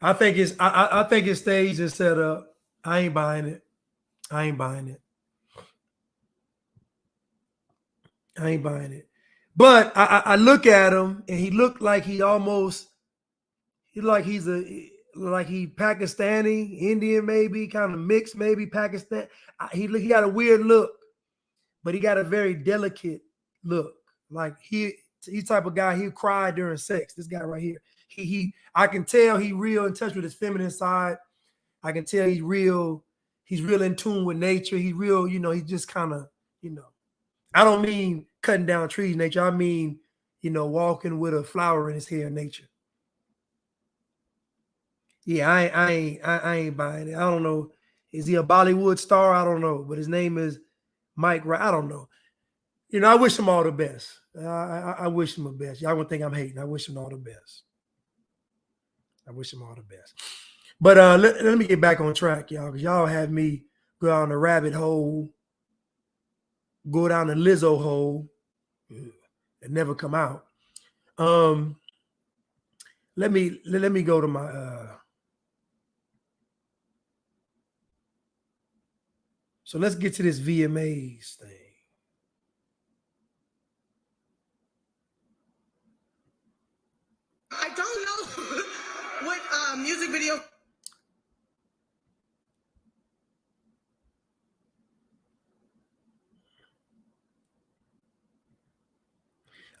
Speaker 1: I think it's staged and set up. I ain't buying it. I ain't buying it. But I look at him and he looked like he Pakistani, Indian, maybe kind of mixed, maybe Pakistan. He got a weird look, but he got a very delicate look. Like he's type of guy, he'll cry during sex. This guy right here. I can tell he real in touch with his feminine side. I can tell he's real in tune with nature. He's real, you know, he's just kind of, you know, I don't mean cutting down trees, nature. I mean, you know, walking with a flower in his hair, nature. Yeah, I ain't buying it. I don't know. Is he a Bollywood star? I don't know. But his name is Mike Wright. I don't know. You know, I wish him all the best. I wish him the best. Y'all won't think I'm hating. I wish him all the best. I wish him all the best. But let me get back on track, y'all, because y'all have me go down the rabbit hole, go down the Lizzo hole, and never come out. Let me go to my so let's get to this VMAs thing.
Speaker 2: I don't know what music video.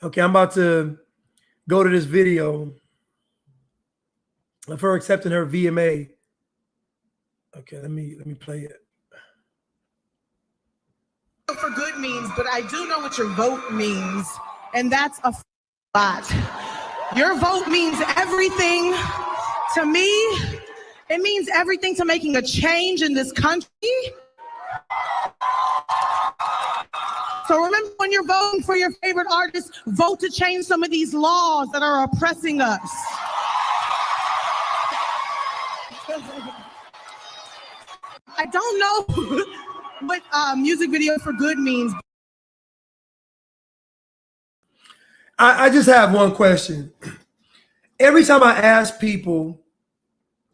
Speaker 1: Okay, I'm about to go to this video of her accepting her VMA. Okay, let me play it.
Speaker 2: For good means, but I do know what your vote means, and that's a lot. Your vote means everything to me. It means everything to making a change in this country. So remember, when you're voting for your favorite artist, vote to change some of these laws that are oppressing us. I don't know what music video for good means.
Speaker 1: I just have one question. Every time I ask people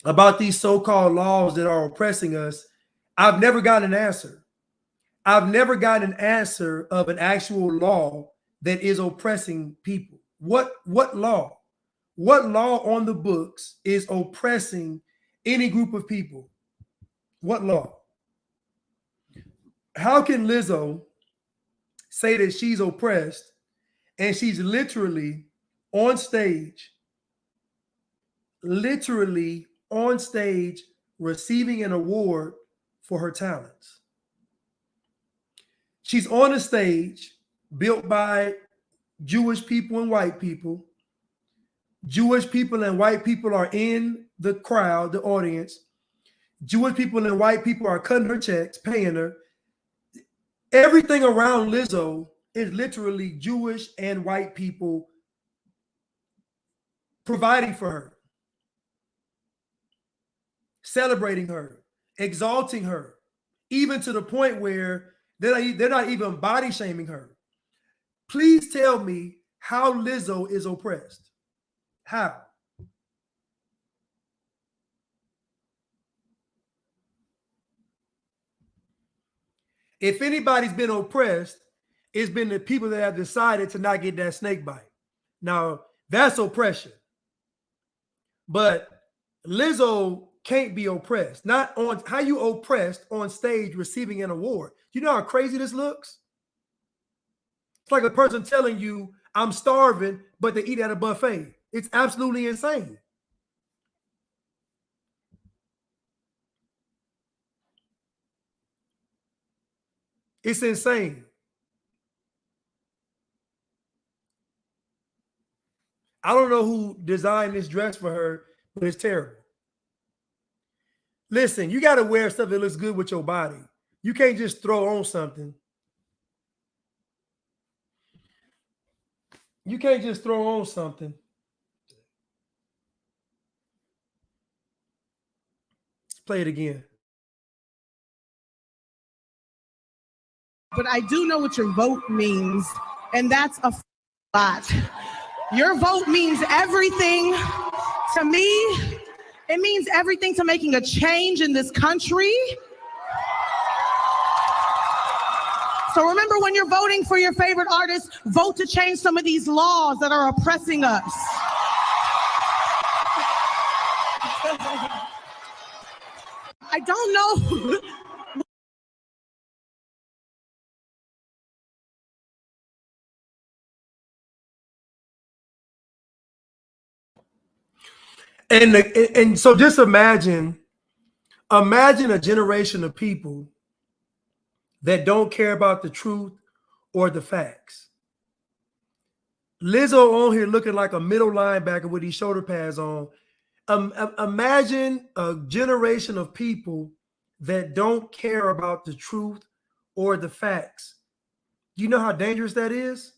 Speaker 1: about these so-called laws that are oppressing us, I've never gotten an answer. I've never gotten an answer of an actual law that is oppressing people. What law? What law on the books is oppressing any group of people? What law? How can Lizzo say that she's oppressed and she's literally on stage receiving an award for her talents? She's on a stage built by Jewish people and white people. Jewish people and white people are in the crowd, the audience. Jewish people and white people are cutting her checks, paying her. Everything around Lizzo is literally Jewish and white people providing for her, celebrating her, exalting her, even to the point where they're not even body shaming her. Please tell me how Lizzo is oppressed. How? If anybody's been oppressed, it's been the people that have decided to not get that snake bite. Now, that's oppression. But Lizzo can't be oppressed. Not on how you oppressed on stage receiving an award. You know how crazy this looks? It's like a person telling you, I'm starving, but they eat at a buffet. It's absolutely insane. It's insane. I don't know who designed this dress for her, but it's terrible. Listen, you got to wear stuff that looks good with your body. You can't just throw on something. You can't just throw on something. Let's play it again.
Speaker 2: But I do know what your vote means, and that's a lot. Your vote means everything to me. It means everything to making a change in this country. So remember, when you're voting for your favorite artist, vote to change some of these laws that are oppressing us. I don't know.
Speaker 1: And so just imagine Imagine a generation of people that don't care about the truth or the facts. Lizzo on here looking like a middle linebacker with these shoulder pads on. Imagine a generation of people that don't care about the truth or the facts. Do you know how dangerous that is?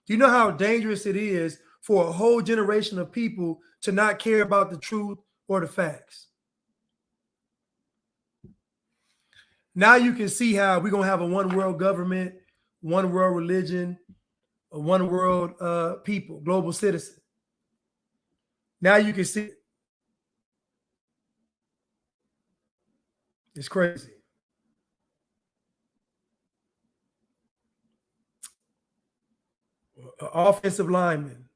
Speaker 1: Do you know how dangerous it is for a whole generation of people to not care about the truth or the facts? Now you can see how we're going to have a one world government, one world religion, a one world people, global citizen. Now you can see it. It's crazy. Offensive lineman.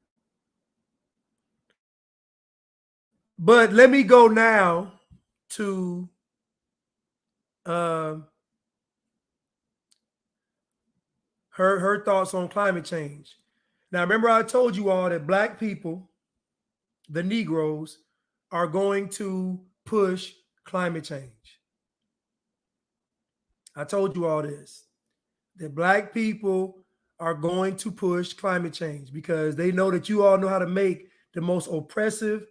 Speaker 1: But let me go now to her thoughts on climate change. Now, remember I told you all that Black people, the Negroes, are going to push climate change. I told you all this, that Black people are going to push climate change because they know that you all know how to make the most oppressive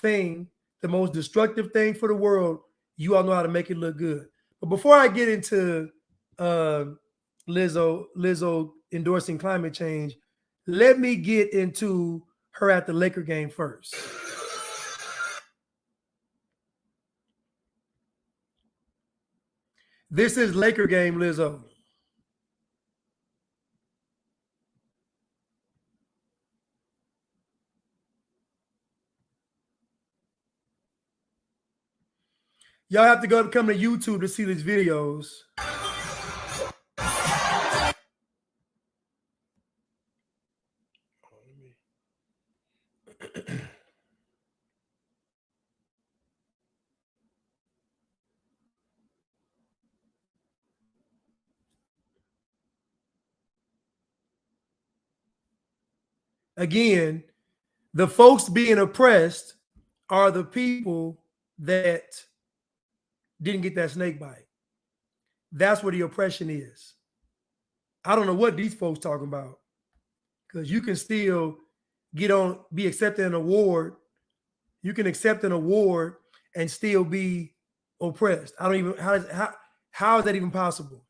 Speaker 1: thing, the most destructive thing for the world. You all know how to make it look good. But before I get into Lizzo endorsing climate change, let me get into her at the Laker game first. This is Laker game, Lizzo. Y'all have to come to YouTube to see these videos. Again, the folks being oppressed are the people that didn't get that snake bite. That's where the oppression is. I don't know what these folks talking about, because you can still be accepted an award. You can accept an award and still be oppressed. I don't even, how is that even possible?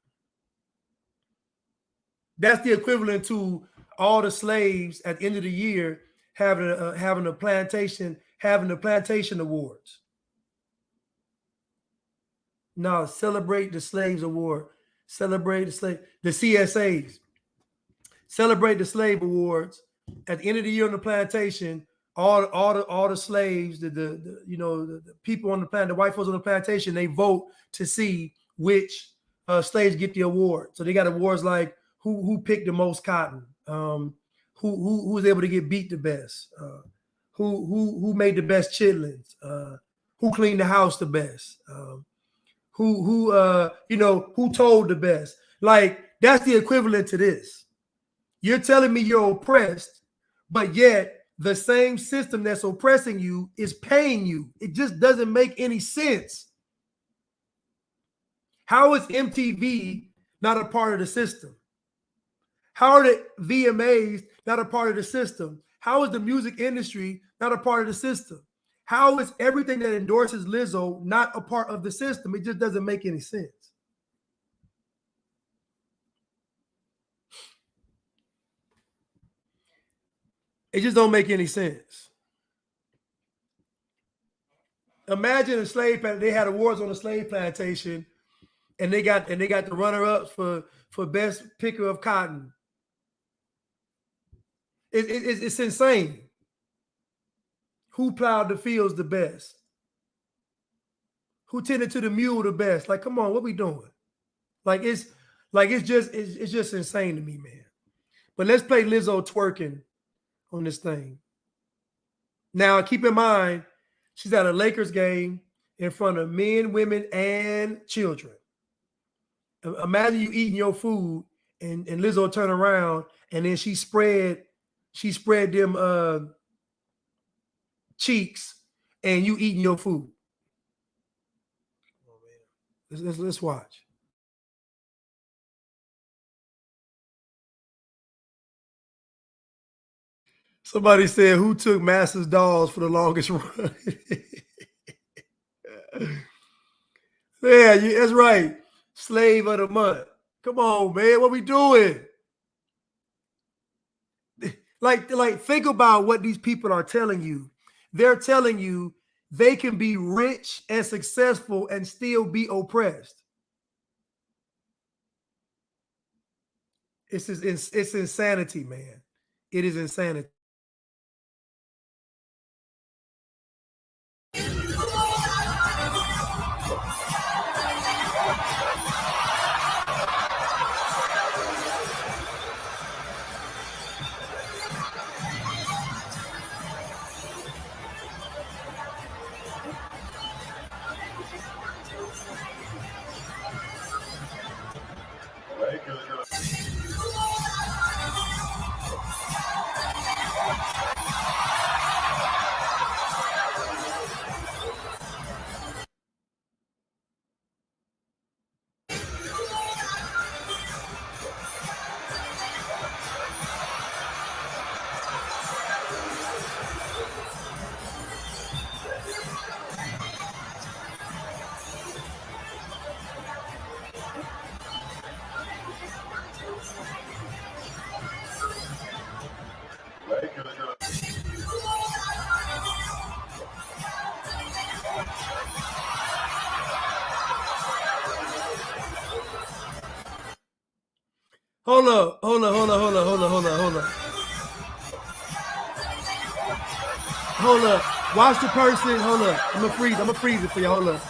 Speaker 1: That's the equivalent to all the slaves at the end of the year having the plantation awards. No, celebrate the slaves award. Celebrate the CSAs. Celebrate the slave awards at the end of the year on the plantation. All the slaves, the people on the planet, the white folks on the plantation, they vote to see which slaves get the award. So they got awards like who picked the most cotton, who was able to get beat the best, who made the best chitlins, who cleaned the house the best, who told the best. Like, that's the equivalent to this. You're telling me you're oppressed, but yet the same system that's oppressing you is paying you. It just doesn't make any sense. How is MTV not a part of the system? How are the VMAs not a part of the system? How is the music industry not a part of the system? How is everything that endorses Lizzo not a part of the system? It just doesn't make any sense. It just don't make any sense. Imagine a slave plantation. They had awards on the slave plantation, and they got the runner-ups for best picker of cotton. It's insane. Who plowed the fields the best? Who tended to the mule the best? Like, come on, what we doing? It's just insane to me, man. But let's play Lizzo twerking on this thing. Now, keep in mind, she's at a Lakers game in front of men, women, and children. Imagine you eating your food and Lizzo turn around and then she spread them cheeks and you eating your food. Let's watch. Somebody said, who took Master's dolls for the longest run? Yeah, that's right. Slave of the month. Come on, man. What we doing? Like, think about what these people are telling you. They're telling you they can be rich and successful and still be oppressed. It's insanity, man. It is insanity. Hold up. Hold up. Watch the person. Hold up. I'm gonna freeze it for you. Hold up.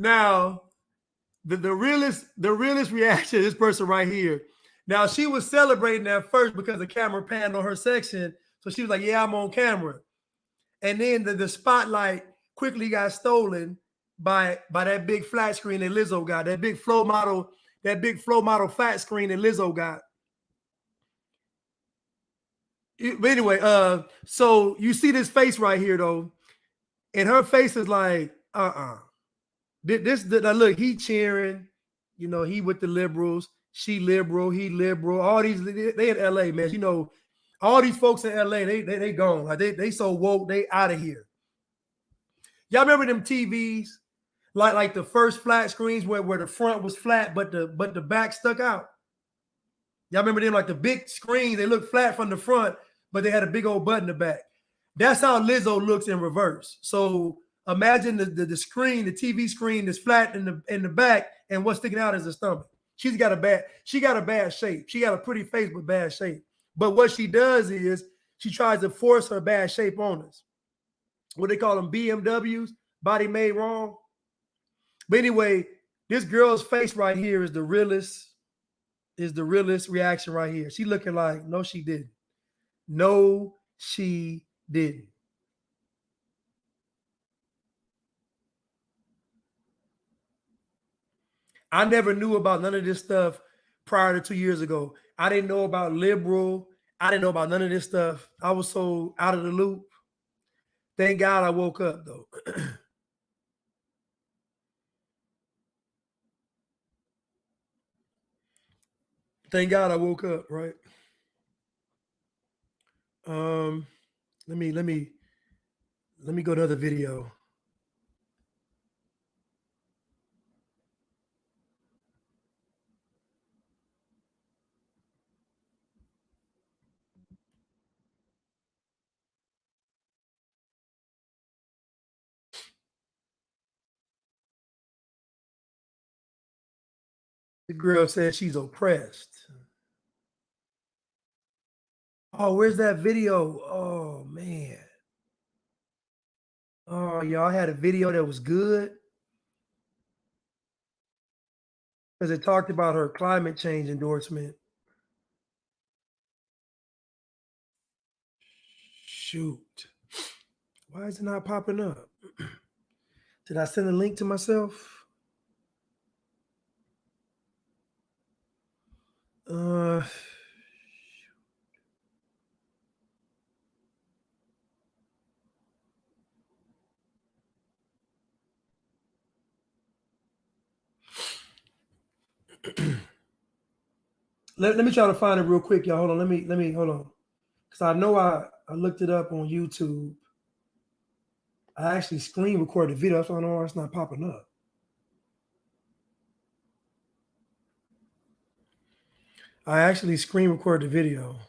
Speaker 1: Now, the realest reaction, this person right here. Now, she was celebrating at first because the camera panned on her section. So she was like, yeah, I'm on camera. And then the spotlight quickly got stolen by that big flat screen that Lizzo got, that big flow model flat screen that Lizzo got. But anyway, so you see this face right here though, and her face is like, look, he cheering, you know, he with the liberals, she liberal, he liberal. All these, they in LA, man. You know, all these folks in LA, they gone. Like they so woke, they out of here. Y'all remember them TVs, like the first flat screens where the front was flat, but the back stuck out. Y'all remember them, like the big screens, they look flat from the front, but they had a big old butt in the back. That's how Lizzo looks in reverse. So imagine the screen, the TV screen is flat in the back, and what's sticking out is the stomach. She got a bad shape. She got a pretty face but bad shape. But what she does is she tries to force her bad shape on us. What they call them, BMWs, body made wrong. But anyway, this girl's face right here is the realest reaction right here. She looking like, no, she didn't. No, she didn't. I never knew about none of this stuff prior to 2 years ago. I didn't know about liberal. I didn't know about none of this stuff. I was so out of the loop. Thank God I woke up though. Thank God I woke up, right? Let me go to another video. The girl said she's oppressed. Oh, where's that video? Oh man. Oh, y'all had a video that was good. Because it talked about her climate change endorsement. shoot. Why is it not popping up? Did I send a link to myself? Let me try to find it real quick, y'all. Hold on. Let me hold on. Because I know I looked it up on YouTube. I actually screen recorded the video. That's why I know why it's not popping up. I actually screen recorded the video.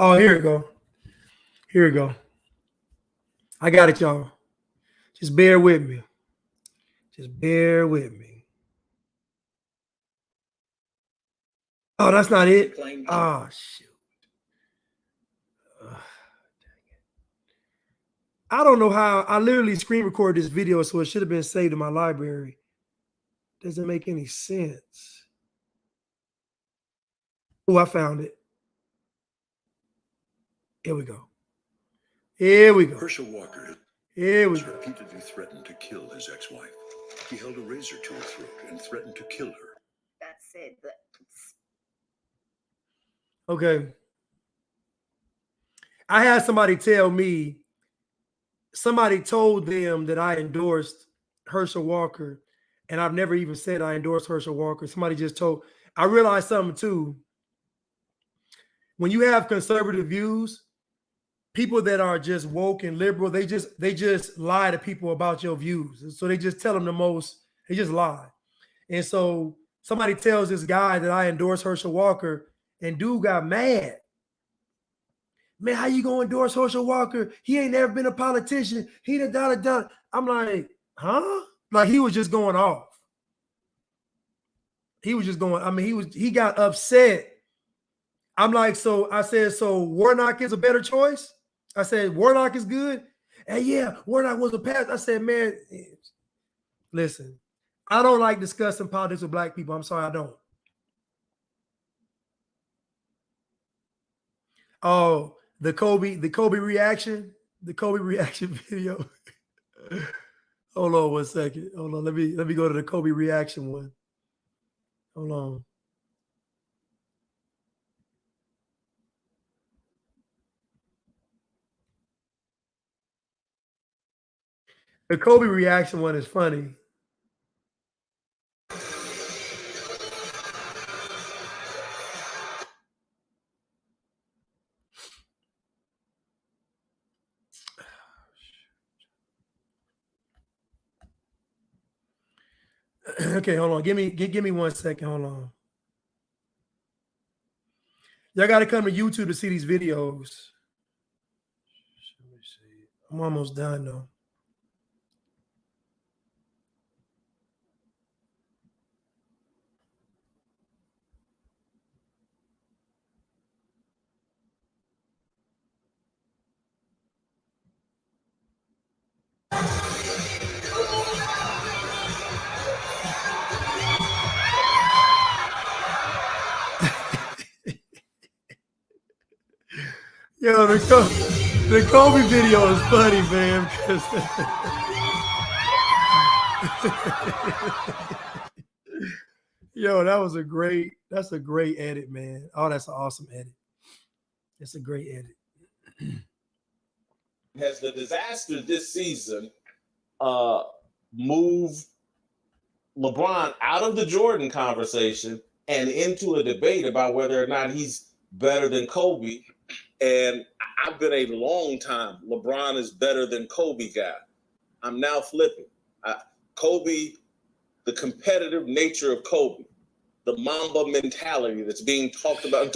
Speaker 1: Oh, here we go. Here we go. I got it, y'all. Just bear with me. Just bear with me. Oh, that's not it. Oh, shoot. I don't know how. I literally screen recorded this video, so it should have been saved in my library. Doesn't make any sense. Oh, I found it. Here we go. Here we go.
Speaker 10: Herschel Walker
Speaker 1: Here we
Speaker 10: has
Speaker 1: go.
Speaker 10: repeatedly threatened to kill his ex-wife. He held a razor to her throat and threatened to kill her.
Speaker 11: That's it.
Speaker 1: Okay. I had somebody tell me, somebody told them that I endorsed Herschel Walker, and I've never even said I endorsed Herschel Walker. Somebody just told. I realized something too. When you have conservative views, people that are just woke and liberal, they just lie to people about your views. So they just tell them the most, they just lie. And so somebody tells this guy that I endorse Herschel Walker, and dude got mad. Man, how you gonna endorse Herschel Walker? He ain't never been a politician. He da. I'm like, huh? Like he was just going off. He was just going, I mean, he got upset. I'm like, so I said, so Warnock is a better choice? I said, Warnock is good? And yeah, Warnock was a pass. I said, man, listen, I don't like discussing politics with black people. I'm sorry, I don't. Oh, the Kobe reaction video. Hold on 1 second. Hold on. Let me go to the Kobe reaction one. Hold on. The Kobe reaction one is funny. Okay, hold on. Give me 1 second. Hold on. Y'all got to come to YouTube to see these videos. Let me see. I'm almost done though. Yo, the Kobe video is funny, man. Yo, that's a great edit, man. Oh, that's an awesome edit. It's a great edit.
Speaker 12: Has the disaster this season moved LeBron out of the Jordan conversation and into a debate about whether or not he's better than Kobe? And I've been a long time LeBron is better than Kobe guy. I'm now flipping. Kobe, the competitive nature of Kobe, the Mamba mentality that's being talked about.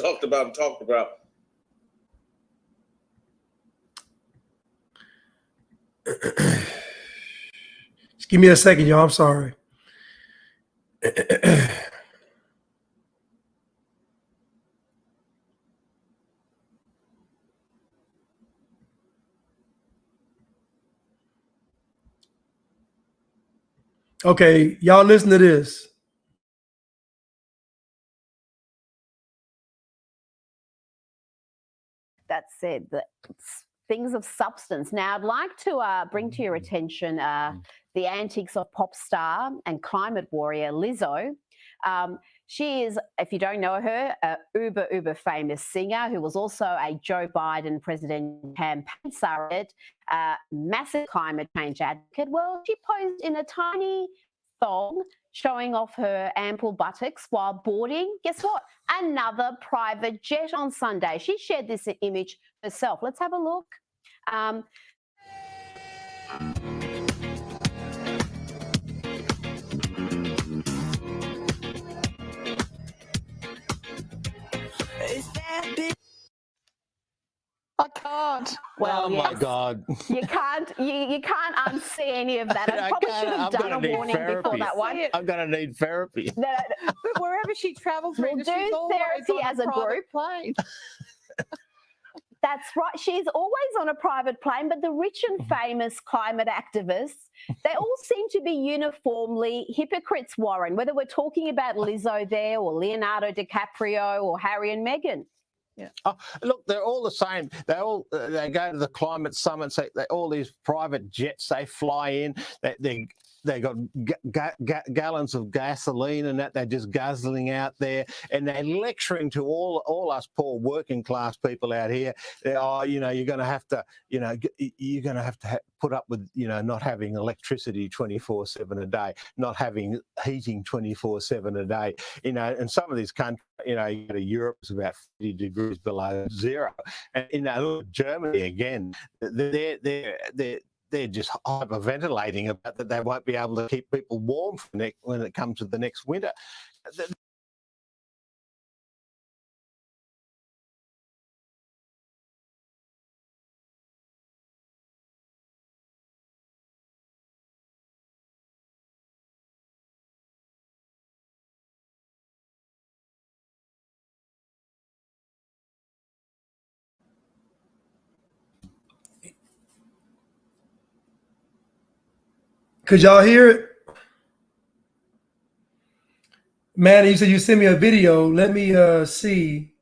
Speaker 1: Just give me a second, y'all. I'm sorry. Okay, y'all listen to this.
Speaker 11: That said, the things of substance. Now, I'd like to bring to your attention the antics of pop star and climate warrior Lizzo. She is, if you don't know her, a uber famous singer who was also a Joe Biden presidential campaign surrogate, massive climate change advocate. Well, she posed in a tiny thong showing off her ample buttocks while boarding, guess what? Another private jet on Sunday. She shared this image herself. Let's have a look.
Speaker 13: I can't.
Speaker 11: Well,
Speaker 13: oh
Speaker 11: yes.
Speaker 13: my God.
Speaker 11: You can't unsee any of that. I probably should have done a warning before that one.
Speaker 13: I'm going to need therapy.
Speaker 2: But wherever she travels,
Speaker 11: we'll do therapy as a group.
Speaker 2: Plane.
Speaker 11: That's right. She's always on a private plane, but the rich and famous climate activists, they all seem to be uniformly hypocrites, Warren, whether we're talking about Lizzo there or Leonardo DiCaprio or Harry and Meghan.
Speaker 13: Yeah. Oh, look, they're all the same. They all they go to the climate summits. They all these private jets. They fly in. They got gallons of gasoline and that they're just guzzling out there, and they're lecturing to all us poor working class people out here. Oh, you know, you're going to have to, you know, you're going to have to put up with, you know, not having electricity 24/7 a day, not having heating 24/7 a day. You know, and some of these countries, you know, you go to Europe, it's about 50 degrees below zero, and you know, look, Germany again, they're just hyperventilating about that they won't be able to keep people warm when it comes to the next winter.
Speaker 1: Could y'all hear it? Man, you said you sent me a video. Let me see.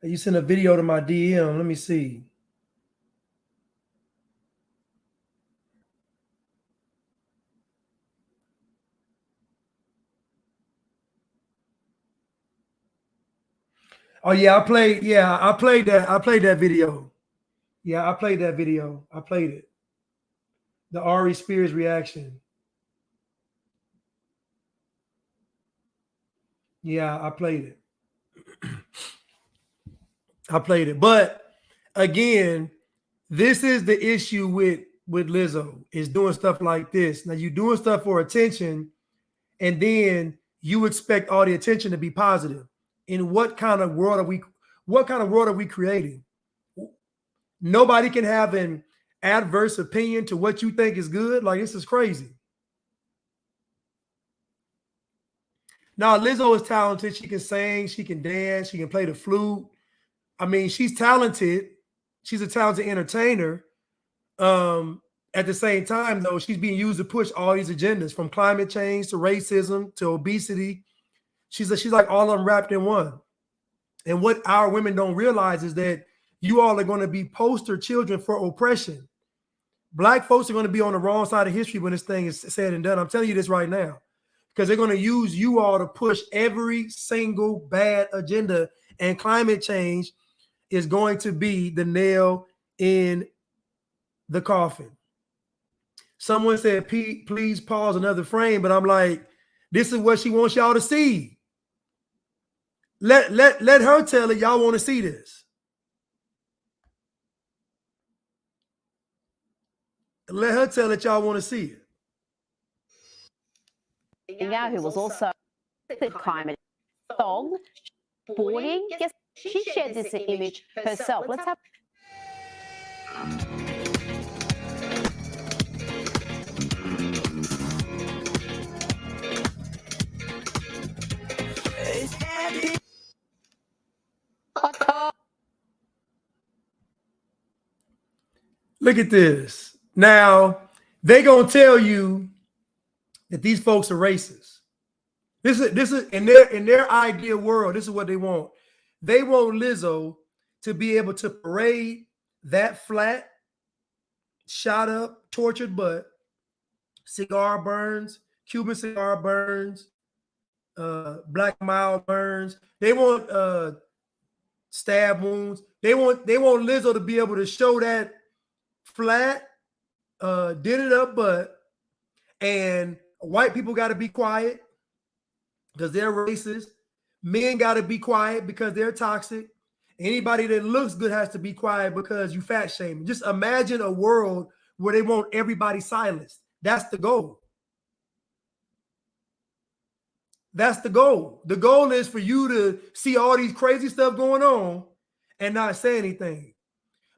Speaker 1: You sent a video to my DM. Let me see. Oh yeah, I played that video. Yeah, I played that video. I played it. The Aries Spears reaction. Yeah, I played it. I played it. But again, this is the issue with Lizzo, is doing stuff like this. Now you're doing stuff for attention, and then you expect all the attention to be positive. In what kind of world are we creating? Nobody can have an adverse opinion to what you think is good. Like, this is crazy. Now, Lizzo is talented. She can sing, she can dance, she can play the flute. I mean, she's talented. She's a talented entertainer. At the same time, though, she's being used to push all these agendas, from climate change to racism to obesity. She's like all of them wrapped in one. And what our women don't realize is that you all are going to be poster children for oppression. Black folks are going to be on the wrong side of history when this thing is said and done. I'm telling you this right now, because they're going to use you all to push every single bad agenda, and climate change is going to be the nail in the coffin. Someone said, please pause another frame, but I'm like, this is what she wants y'all to see. Let her tell it. Y'all want to see this. Let her tell it. Y'all want to see it.
Speaker 11: Yeah, who was also the climate thong boarding. Yes, she shared this image herself. Let's have.
Speaker 1: Look at this. Now, They gonna tell you that these folks are racist. This is in their ideal world. This is what they want. They want Lizzo to be able to parade that flat, shot up, tortured butt, cigar burns, Cuban cigar burns, black mild burns. They want stab wounds. They want Lizzo to be able to show that flat, dented up butt, and white people got to be quiet because they're racist. Men got to be quiet because they're toxic. Anybody that looks good has to be quiet because you fat shaming. Just imagine a world where they want everybody silenced. That's the goal. That's the goal. The goal is for you to see all these crazy stuff going on and not say anything.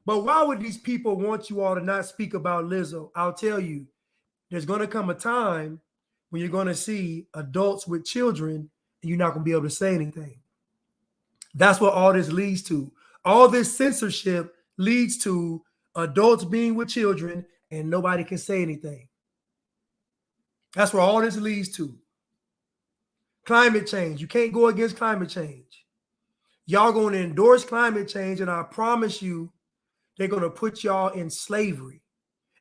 Speaker 1: But why would these people want you all to not speak about Lizzo? I'll tell you, there's going to come a time when you're going to see adults with children and you're not going to be able to say anything. That's what all this leads to. All this censorship leads to adults being with children and nobody can say anything. That's where all this leads to. Climate change. You can't go against climate change. Y'all going to endorse climate change, and I promise you, they're going to put y'all in slavery.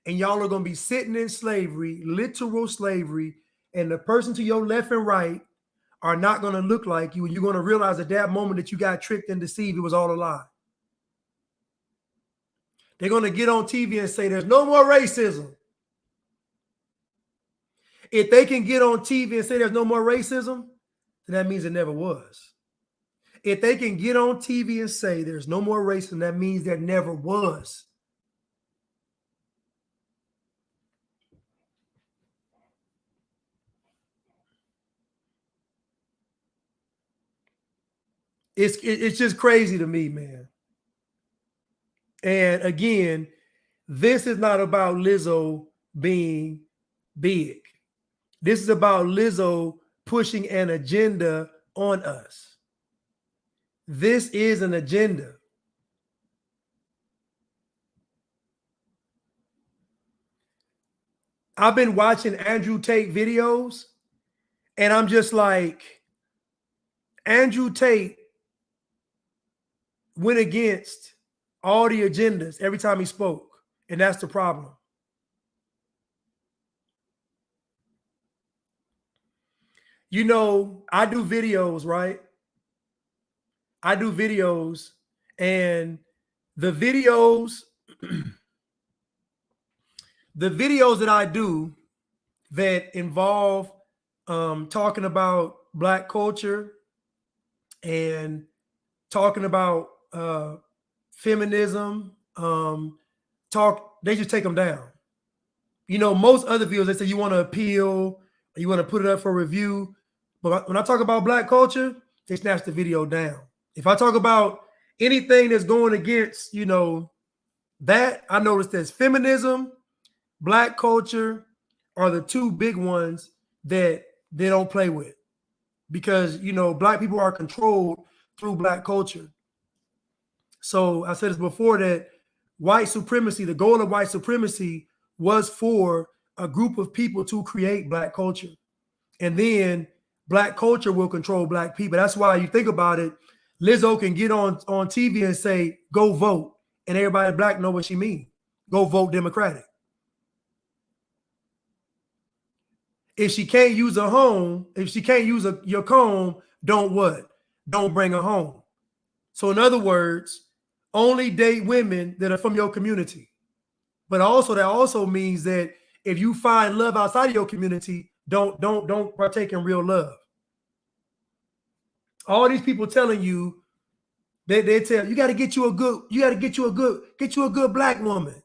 Speaker 1: And y'all are going to be sitting in slavery, literal slavery, and the person to your left and right are not going to look like you. And you're going to realize at that moment that you got tricked and deceived. It was all a lie. They're going to get on TV and say there's no more racism. If they can get on TV and say there's no more racism, then that means it never was. If they can get on TV and say there's no more racism, that means there never was. It's just crazy to me, man. And again, this is not about Lizzo being big. This is about Lizzo pushing an agenda on us. This is an agenda. I've been watching Andrew Tate videos, and I'm just like, Andrew Tate went against all the agendas every time he spoke, and that's the problem. You know, I do videos, right? I do videos, and the videos, the videos that I do that involve talking about Black culture and talking about feminism, they just take them down. You know, most other videos, they say you want to appeal, you want to put it up for review. But when I talk about Black culture, they snatch the video down. If I talk about anything that's going against, you know, that, I noticed that feminism, Black culture are the two big ones that they don't play with. Because, you know, Black people are controlled through Black culture. So I said this before, that white supremacy, the goal of white supremacy was for a group of people to create Black culture. And then Black culture will control Black people. That's why you think about it, Lizzo can get on TV and say, go vote. And everybody Black know what she means. Go vote Democratic. If she can't use a home, if she can't use your comb, don't what? Don't bring her home. So in other words, only date women that are from your community. But also that also means that if you find love outside of your community, don't partake in real love. All these people telling you, they tell you got to get you a good Black woman.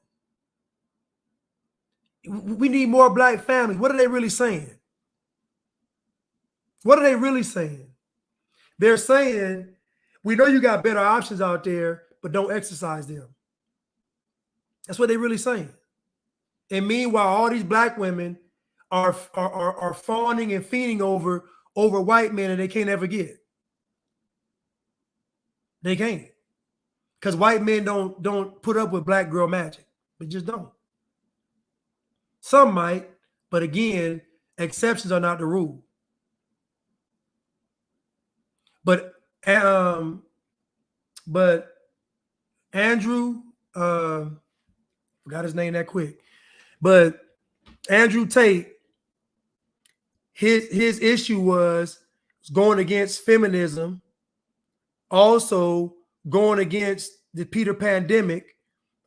Speaker 1: We need more Black families. What are they really saying? What are they really saying? They're saying, we know you got better options out there, but don't exercise them. That's what they're really saying. And meanwhile, all these Black women are fawning and fiending over white men, and they can't ever get. They can't. Because white men don't put up with Black girl magic. They just don't. Some might, but again, exceptions are not the rule. But Andrew, forgot his name that quick, but Andrew Tate, his issue was going against feminism, also going against the Peter pandemic,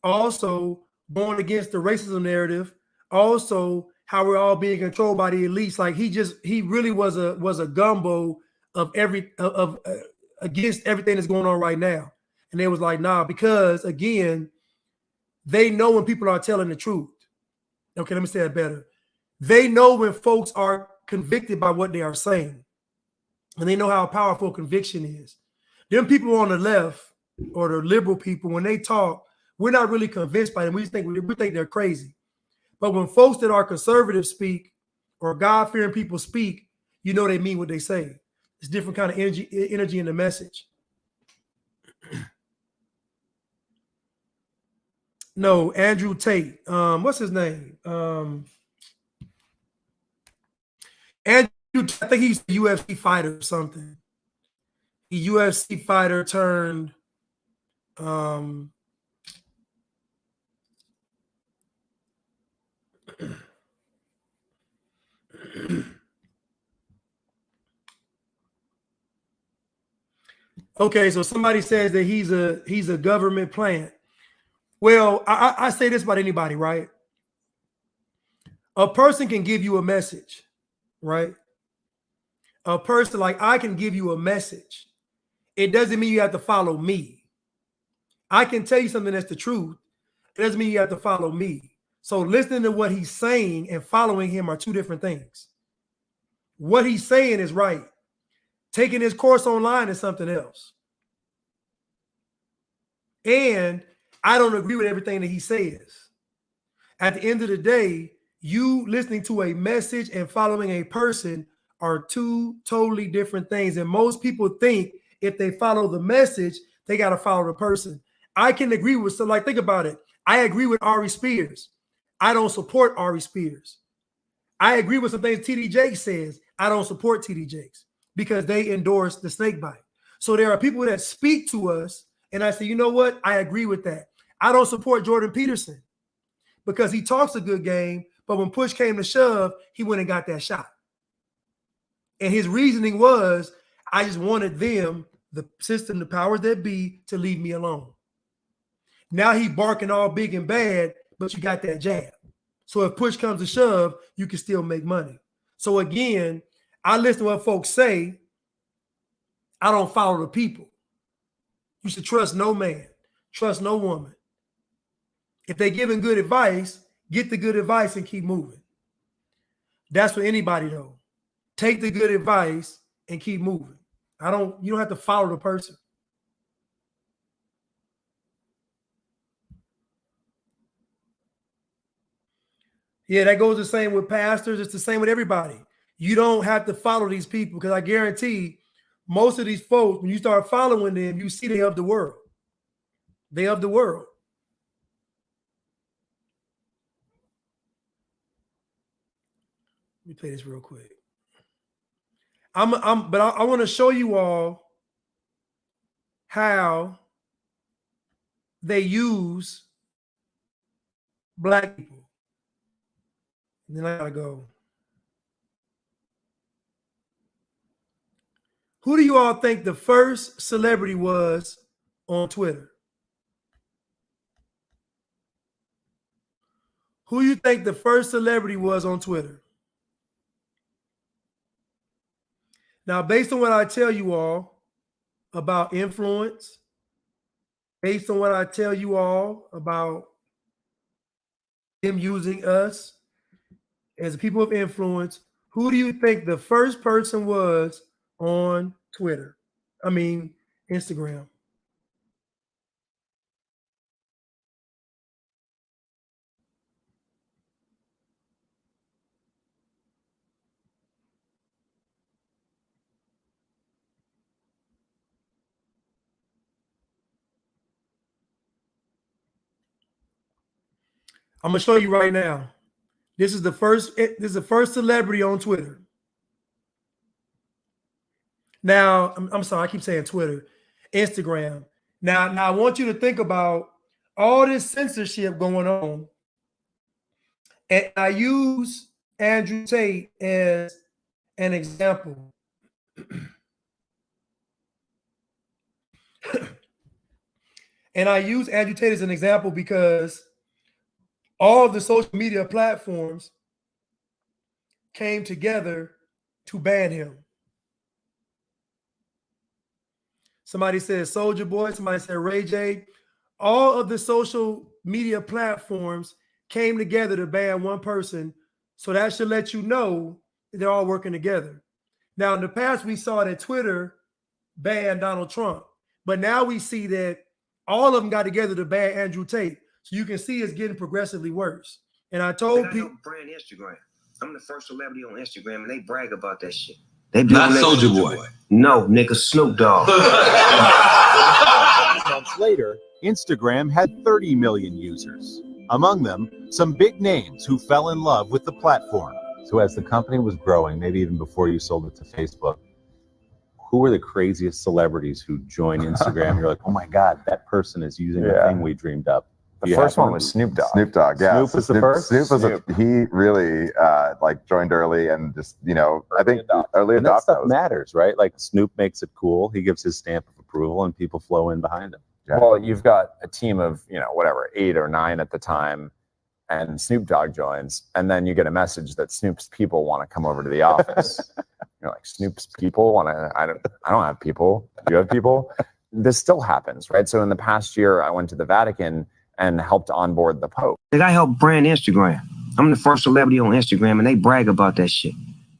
Speaker 1: also going against the racism narrative, also how we're all being controlled by the elites. Like he really was a gumbo of against everything that's going on right now. And they was like, nah, because again, they know when people are telling the truth. Okay, let me say that better. They know when folks are convicted by what they are saying. And they know how powerful conviction is. Them people on the left or the liberal people, when they talk, we're not really convinced by them. We think they're crazy. But when folks that are conservative speak or God-fearing people speak, you know they mean what they say. It's different kind of energy in the message. No, Andrew Tate. What's his name? Andrew, I think he's a UFC fighter or something. A UFC fighter turned okay, so somebody says that he's a government plant. Well, I say this about anybody, right? A person can give you a message, right? A person, like I can give you a message. It doesn't mean you have to follow me. I can tell you something that's the truth. It doesn't mean you have to follow me. So listening to what he's saying and following him are two different things. What he's saying is right. Taking his course online is something else. And I don't agree with everything that he says. At the end of the day, you listening to a message and following a person are two totally different things. And most people think if they follow the message, they got to follow the person. I can agree with, so like, think about it. I agree with Aries Spears. I don't support Aries Spears. I agree with some things TD Jakes says. I don't support TD Jakes because they endorse the snake bite. So there are people that speak to us and I say, you know what? I agree with that. I don't support Jordan Peterson because he talks a good game, but when push came to shove, he went and got that shot. And his reasoning was, I just wanted them, the system, the powers that be, to leave me alone. Now he barking all big and bad, but you got that jab. So if push comes to shove, you can still make money. So again, I listen to what folks say. I don't follow the people. You should trust no man, trust no woman. If they're giving good advice, get the good advice and keep moving. That's for anybody though. Take the good advice and keep moving. You don't have to follow the person. Yeah, that goes the same with pastors. It's the same with everybody. You don't have to follow these people because I guarantee most of these folks, when you start following them, you see they of the world. They of the world. Let me play this real quick. But I want to show you all how they use black people. And then I gotta go. Who do you all think the first celebrity was on Twitter? Who you think the first celebrity was on Twitter? Now, based on what I tell you all about influence, based on what I tell you all about them using us as people of influence, who do you think the first person was on Twitter? I mean, Instagram. I'm gonna show you right now. This is the first celebrity on Twitter. Now, I'm sorry, I keep saying Twitter, Instagram. Now I want you to think about all this censorship going on. And I use Andrew Tate as an example. And I use Andrew Tate as an example because all of the social media platforms came together to ban him. Somebody said Soulja Boy, somebody said Ray J. All of the social media platforms came together to ban one person. So that should let you know that they're all working together. Now, in the past, we saw that Twitter banned Donald Trump, but now we see that all of them got together to ban Andrew Tate. So you can see it's getting progressively worse. And I told people,
Speaker 14: brand Instagram. I'm the first celebrity on Instagram, and they brag about that shit.
Speaker 15: Not Soulja Boy.
Speaker 14: No, nigga, Snoop Dogg.
Speaker 16: Months later, Instagram had 30 million users. Among them, some big names who fell in love with the platform.
Speaker 17: So as the company was growing, maybe even before you sold it to Facebook, who were the craziest celebrities who joined Instagram? You're like, oh my God, that person is using the thing we dreamed up.
Speaker 18: The first one was Snoop Dogg.
Speaker 17: Snoop Dogg, yeah.
Speaker 18: Snoop was the first?
Speaker 17: Snoop was he really like joined early and just, I think early and that adopter stuff matters, right? Like Snoop makes it cool. He gives his stamp of approval and people flow in behind him.
Speaker 18: Yeah. Well, you've got a team of, 8 or 9 at the time, and Snoop Dogg joins, and then you get a message that Snoop's people want to come over to the office. You're like, Snoop's people want to, I don't have people. Do you have people? This still happens, right? So in the past year, I went to the Vatican and helped onboard the Pope.
Speaker 14: I help brand Instagram. I'm the first celebrity on Instagram, and they brag about that shit.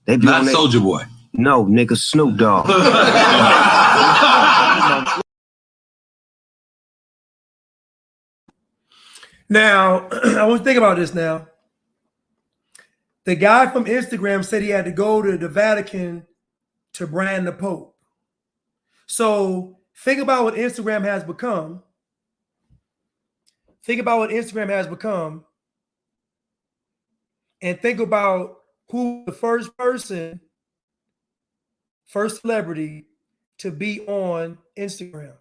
Speaker 14: They be
Speaker 15: Not Soulja Boy.
Speaker 14: No, nigga, Snoop Dogg.
Speaker 1: Now, I want to think about this now. The guy from Instagram said he had to go to the Vatican to brand the Pope. So think about what Instagram has become. Think about what Instagram has become. And think about who the first celebrity to be on Instagram.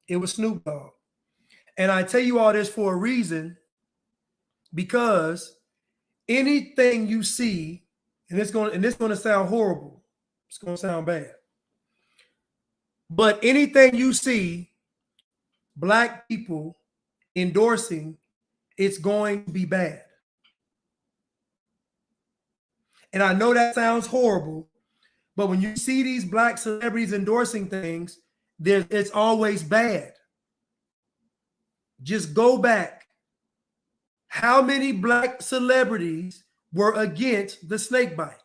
Speaker 1: It was Snoop Dogg. And I tell you all this for a reason, because anything you see, and it's going to sound horrible, it's going to sound bad, but anything you see Black people endorsing, it's going to be bad. And I know that sounds horrible, but when you see these Black celebrities endorsing things, it's always bad. Just go back. How many Black celebrities were against the snake bite?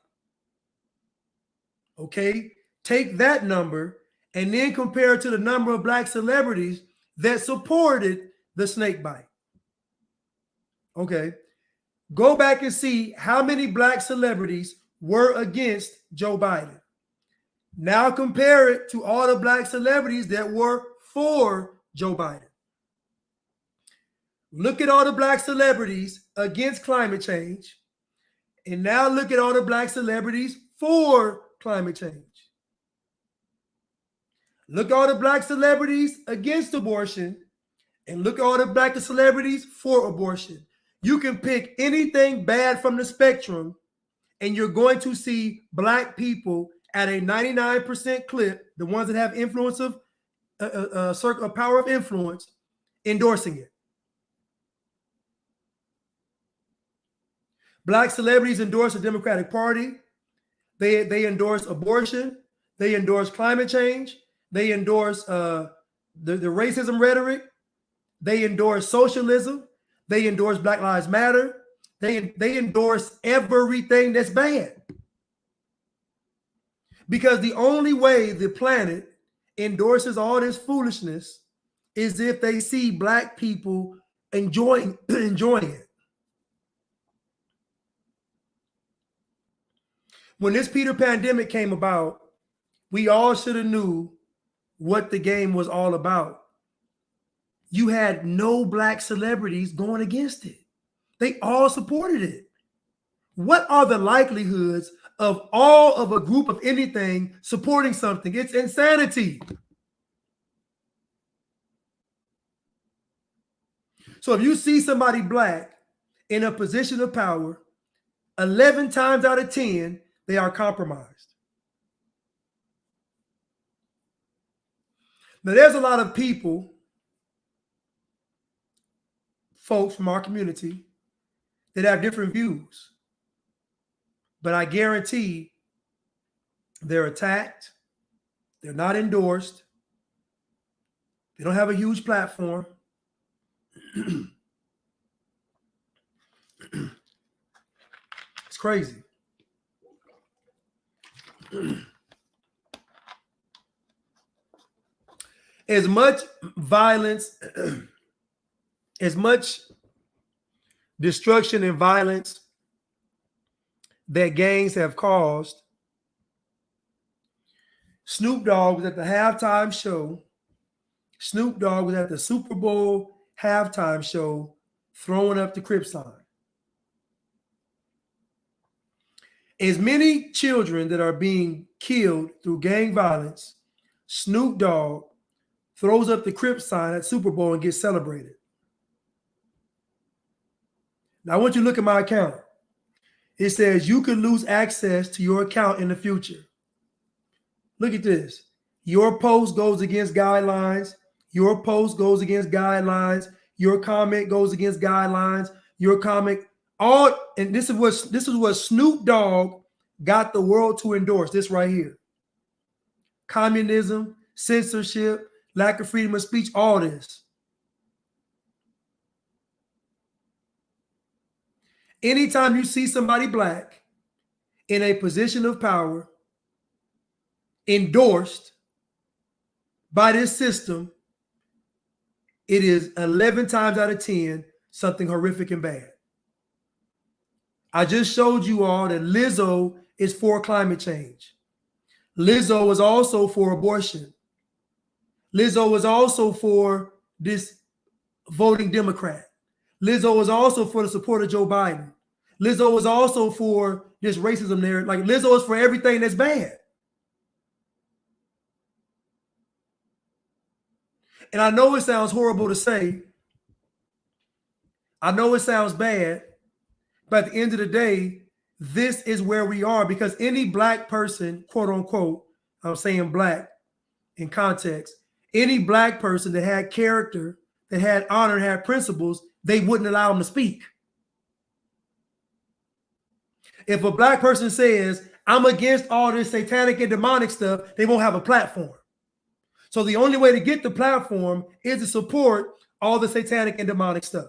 Speaker 1: Okay, take that number and then compare it to the number of Black celebrities that supported the snake bite. Okay, go back and see how many Black celebrities were against Joe Biden. Now compare it to all the Black celebrities that were for Joe Biden. Look at all the Black celebrities against climate change, and now look at all the Black celebrities for climate change. Look at all the Black celebrities against abortion, and look at all the Black celebrities for abortion. You can pick anything bad from the spectrum, and you're going to see Black people at a 99% clip, the ones that have influence of circle of power of influence, endorsing it. Black celebrities endorse the Democratic Party. They endorse abortion. They endorse climate change. They endorse the racism rhetoric. They endorse socialism. They endorse Black Lives Matter. They endorse everything that's bad. Because the only way the planet endorses all this foolishness is if they see Black people enjoying it. When this Peter pandemic came about, we all should have knew what the game was all about. You had no Black celebrities going against it. They all supported it. What are the likelihoods of all of a group of anything supporting something? It's insanity. So if you see somebody black in a position of power, 11 times out of 10, they are compromised. Now, there's a lot of people, folks from our community, that have different views. But I guarantee they're attacked. They're not endorsed. They don't have a huge platform. It's crazy. As much violence, as much destruction and violence that gangs have caused, Snoop Dogg was at the halftime show. Snoop Dogg was at the Super Bowl halftime show throwing up the Crip sign. As many children that are being killed through gang violence, Snoop Dogg throws up the Crip sign at Super Bowl and gets celebrated. Now, I want you to look at my account. It says you could lose access to your account in the future. Look at this. Your post goes against guidelines. Your post goes against guidelines. Your comment goes against guidelines. Your comment, all, and this is what Snoop Dogg got the world to endorse. This right here. Communism, censorship, lack of freedom of speech, all this. Anytime you see somebody black in a position of power endorsed by this system, it is 11 times out of 10 something horrific and bad. I just showed you all that Lizzo is for climate change. Lizzo is also for abortion. Lizzo is also for this voting Democrat. Lizzo is also for the support of Joe Biden. Lizzo is also for this racism narrative. Like, Lizzo is for everything that's bad. And I know it sounds horrible to say. I know it sounds bad. But at the end of the day, this is where we are, because any black person, quote unquote, I'm saying black in context, any black person that had character, that had honor, had principles, they wouldn't allow them to speak. If a black person says, I'm against all this satanic and demonic stuff, they won't have a platform. So the only way to get the platform is to support all the satanic and demonic stuff.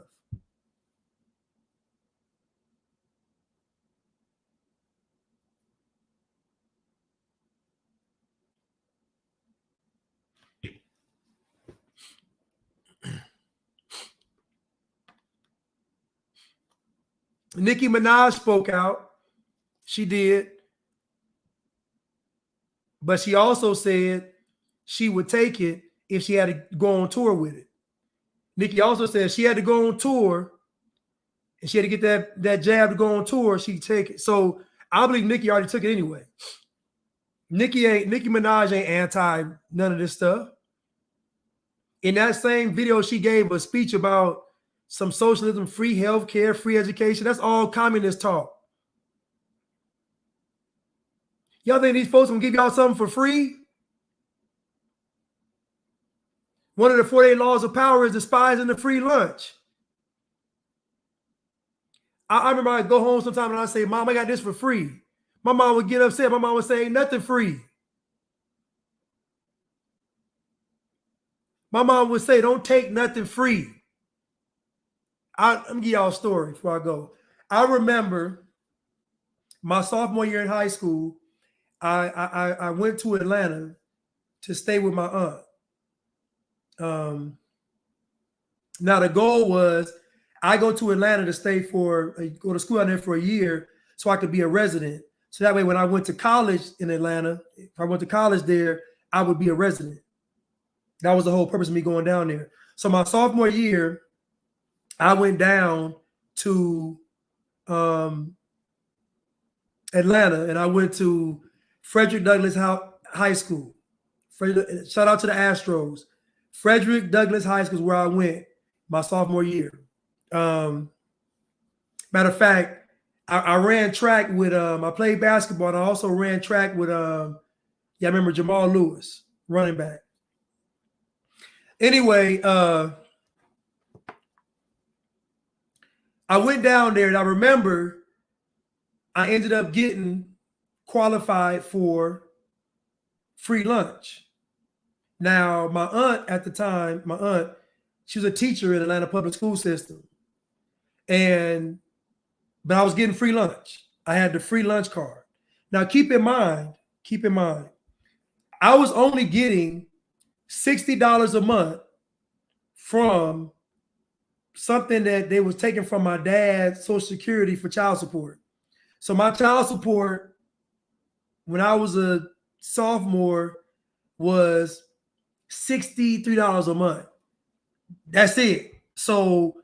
Speaker 1: Nicki Minaj spoke out. She did. But she also said she would take it if she had to go on tour with it. Nicki also said she had to go on tour and she had to get that jab to go on tour, she'd take it. So I believe Nicki already took it anyway. Nicki Minaj ain't anti none of this stuff. In that same video, she gave a speech about some socialism, free healthcare, free education. That's all communist talk. Y'all think these folks gonna give y'all something for free? One of the 48 laws of power is despising the free lunch. I remember I'd go home sometime and I'd say, Mom, I got this for free. My mom would get upset. My mom would say, ain't nothing free. My mom would say, don't take nothing free. Let me give y'all a story before I go. I remember my sophomore year in high school, I went to Atlanta to stay with my aunt. Now the goal was I go to Atlanta to go to school out there for a year so I could be a resident. So that way when I went to college in Atlanta, if I went to college there, I would be a resident. That was the whole purpose of me going down there. So my sophomore year, I went down to Atlanta, and I went to Frederick Douglass High School. Shout out to the Astros. Frederick Douglass High School is where I went my sophomore year. Matter of fact, I ran track with I played basketball, and I also ran track with I remember Jamal Lewis, running back. Anyway, I went down there, and I remember I ended up getting qualified for free lunch. Now, my aunt at the time, she was a teacher in Atlanta public school system. But I was getting free lunch. I had the free lunch card. Now, keep in mind, I was only getting $60 a month from something that they was taking from my dad's Social Security for child support. So my child support when I was a sophomore was $63 a month. That's it. So,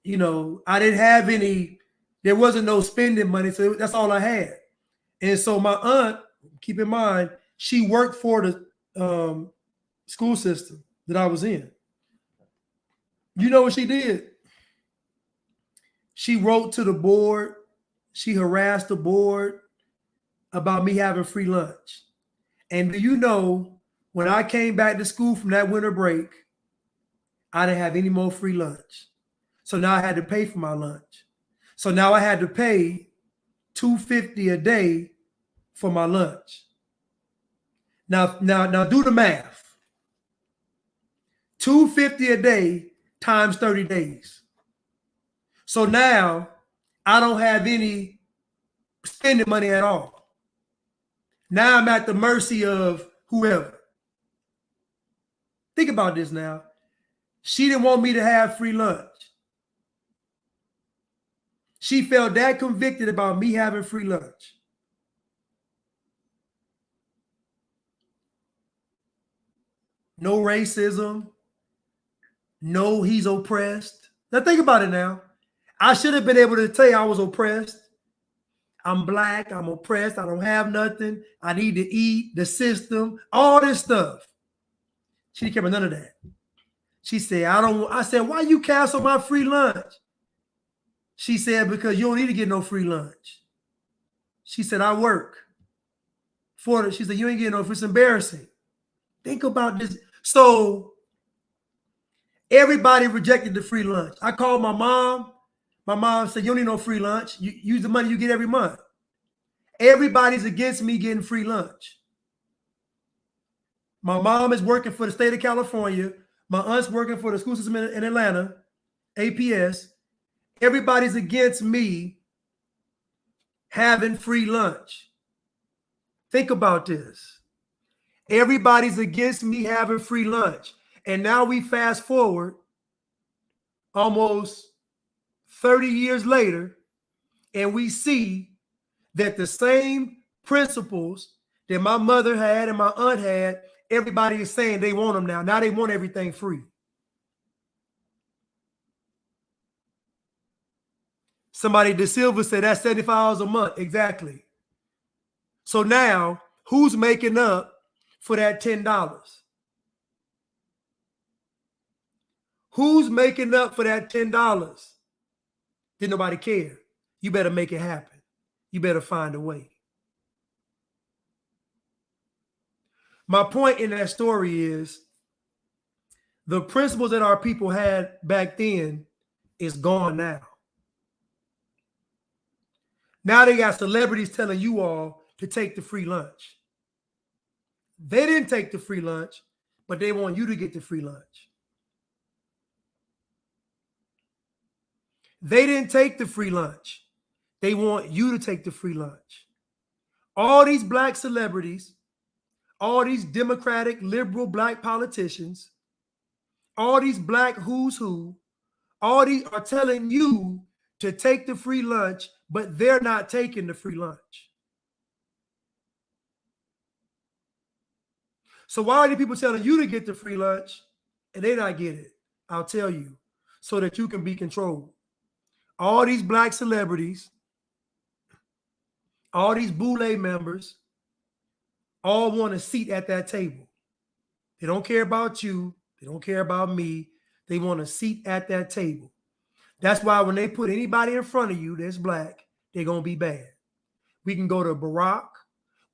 Speaker 1: I didn't have any, there wasn't no spending money. So that's all I had. And so my aunt, keep in mind, she worked for the school system that I was in. You know what she did? She wrote to the board. She harassed the board about me having free lunch. And do you know, when I came back to school from that winter break, I didn't have any more free lunch. So now I had to pay for my lunch. So now I had to pay $250 a day for my lunch. Now do the math. $250 a day times 30 days. So now I don't have any spending money at all. Now I'm at the mercy of whoever. Think about this now. She didn't want me to have free lunch. She felt that convicted about me having free lunch. No racism. No, he's oppressed. Now think about it now. I should have been able to tell you I was oppressed. I'm black. I'm oppressed. I don't have nothing. I need to eat, the system, all this stuff. She didn't care about none of that. She said, I said, why you cancel my free lunch? She said, because you don't need to get no free lunch. She said, I work for it. She said, you ain't getting no free. It's embarrassing. Think about this. So everybody rejected the free lunch. I called my mom. My mom said, you don't need no free lunch. You use the money you get every month. Everybody's against me getting free lunch. My mom is working for the state of California. My aunt's working for the school system in Atlanta, APS. Everybody's against me having free lunch. Think about this. Everybody's against me having free lunch. And now we fast forward almost 30 years later, and we see that the same principles that my mother had and my aunt had, everybody is saying they want them now. Now they want everything free. Somebody, De Silva said that's $75 a month. Exactly. So now who's making up for that $10? Who's making up for that $10? Did nobody care? You better make it happen. You better find a way. My point in that story is the principles that our people had back then is gone now. Now they got celebrities telling you all to take the free lunch. They didn't take the free lunch, but they want you to get the free lunch. They didn't take the free lunch. They want you to take the free lunch. All these black celebrities, all these Democratic, liberal black politicians, all these black who's who, all these are telling you to take the free lunch, but they're not taking the free lunch. So why are these people telling you to get the free lunch and they not get it? I'll tell you, so that you can be controlled. all these black celebrities, all these Boule members, all want a seat at that table. They don't care about you. They don't care about me. They want a seat at that table. That's why when they put anybody in front of you that's black, they're going to be bad. We can go to Barack.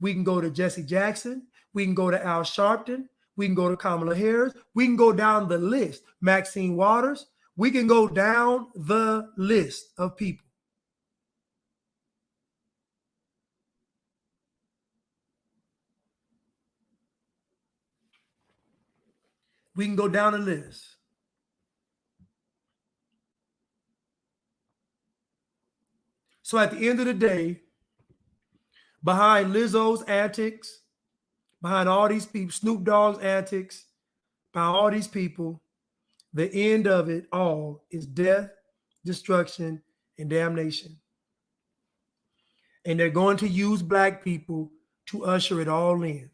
Speaker 1: We can go to Jesse Jackson. We can go to Al Sharpton. We can go to Kamala Harris. We can go down the list. Maxine Waters. We can go down the list of people. We can go down the list. So at the end of the day, behind Lizzo's antics, behind all these people, Snoop Dogg's antics, behind all these people, the end of it all is death, destruction, and damnation. And they're going to use black people to usher it all in.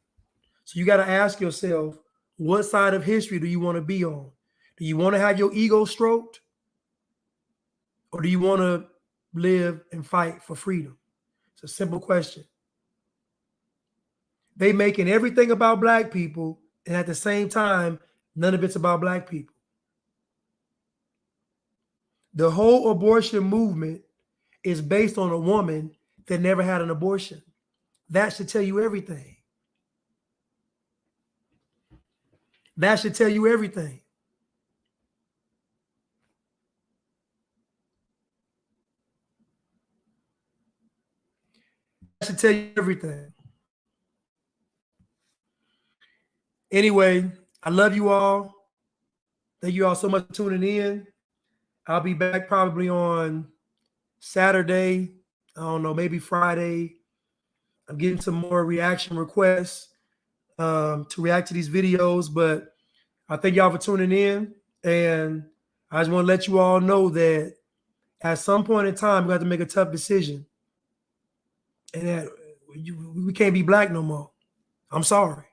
Speaker 1: So you got to ask yourself, what side of history do you want to be on? Do you want to have your ego stroked? Or do you want to live and fight for freedom? It's a simple question. They making everything about black people, and at the same time, none of it's about black people. The whole abortion movement is based on a woman that never had an abortion. That should tell you everything. That should tell you everything. That should tell you everything. Anyway, I love you all. Thank you all so much for tuning in. I'll be back probably on Saturday. I don't know, maybe Friday. I'm getting some more reaction requests to react to these videos, but I thank y'all for tuning in. And I just want to let you all know that at some point in time, we have to make a tough decision. And that we can't be black no more. I'm sorry.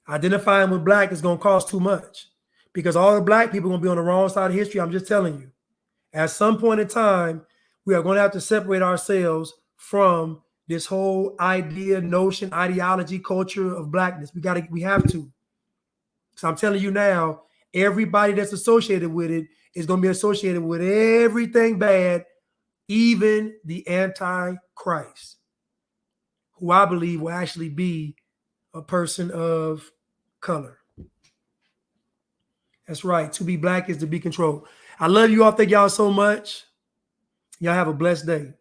Speaker 1: Identifying with black is going to cost too much because all the black people are going to be on the wrong side of history. I'm just telling you. At some point in time, we are going to have to separate ourselves from this whole idea, notion, ideology, culture of blackness. We have to. So I'm telling you now, everybody that's associated with it is going to be associated with everything bad, even the Antichrist, who I believe will actually be a person of color. That's right. To be black is to be controlled. I love you all. Thank y'all so much. Y'all have a blessed day.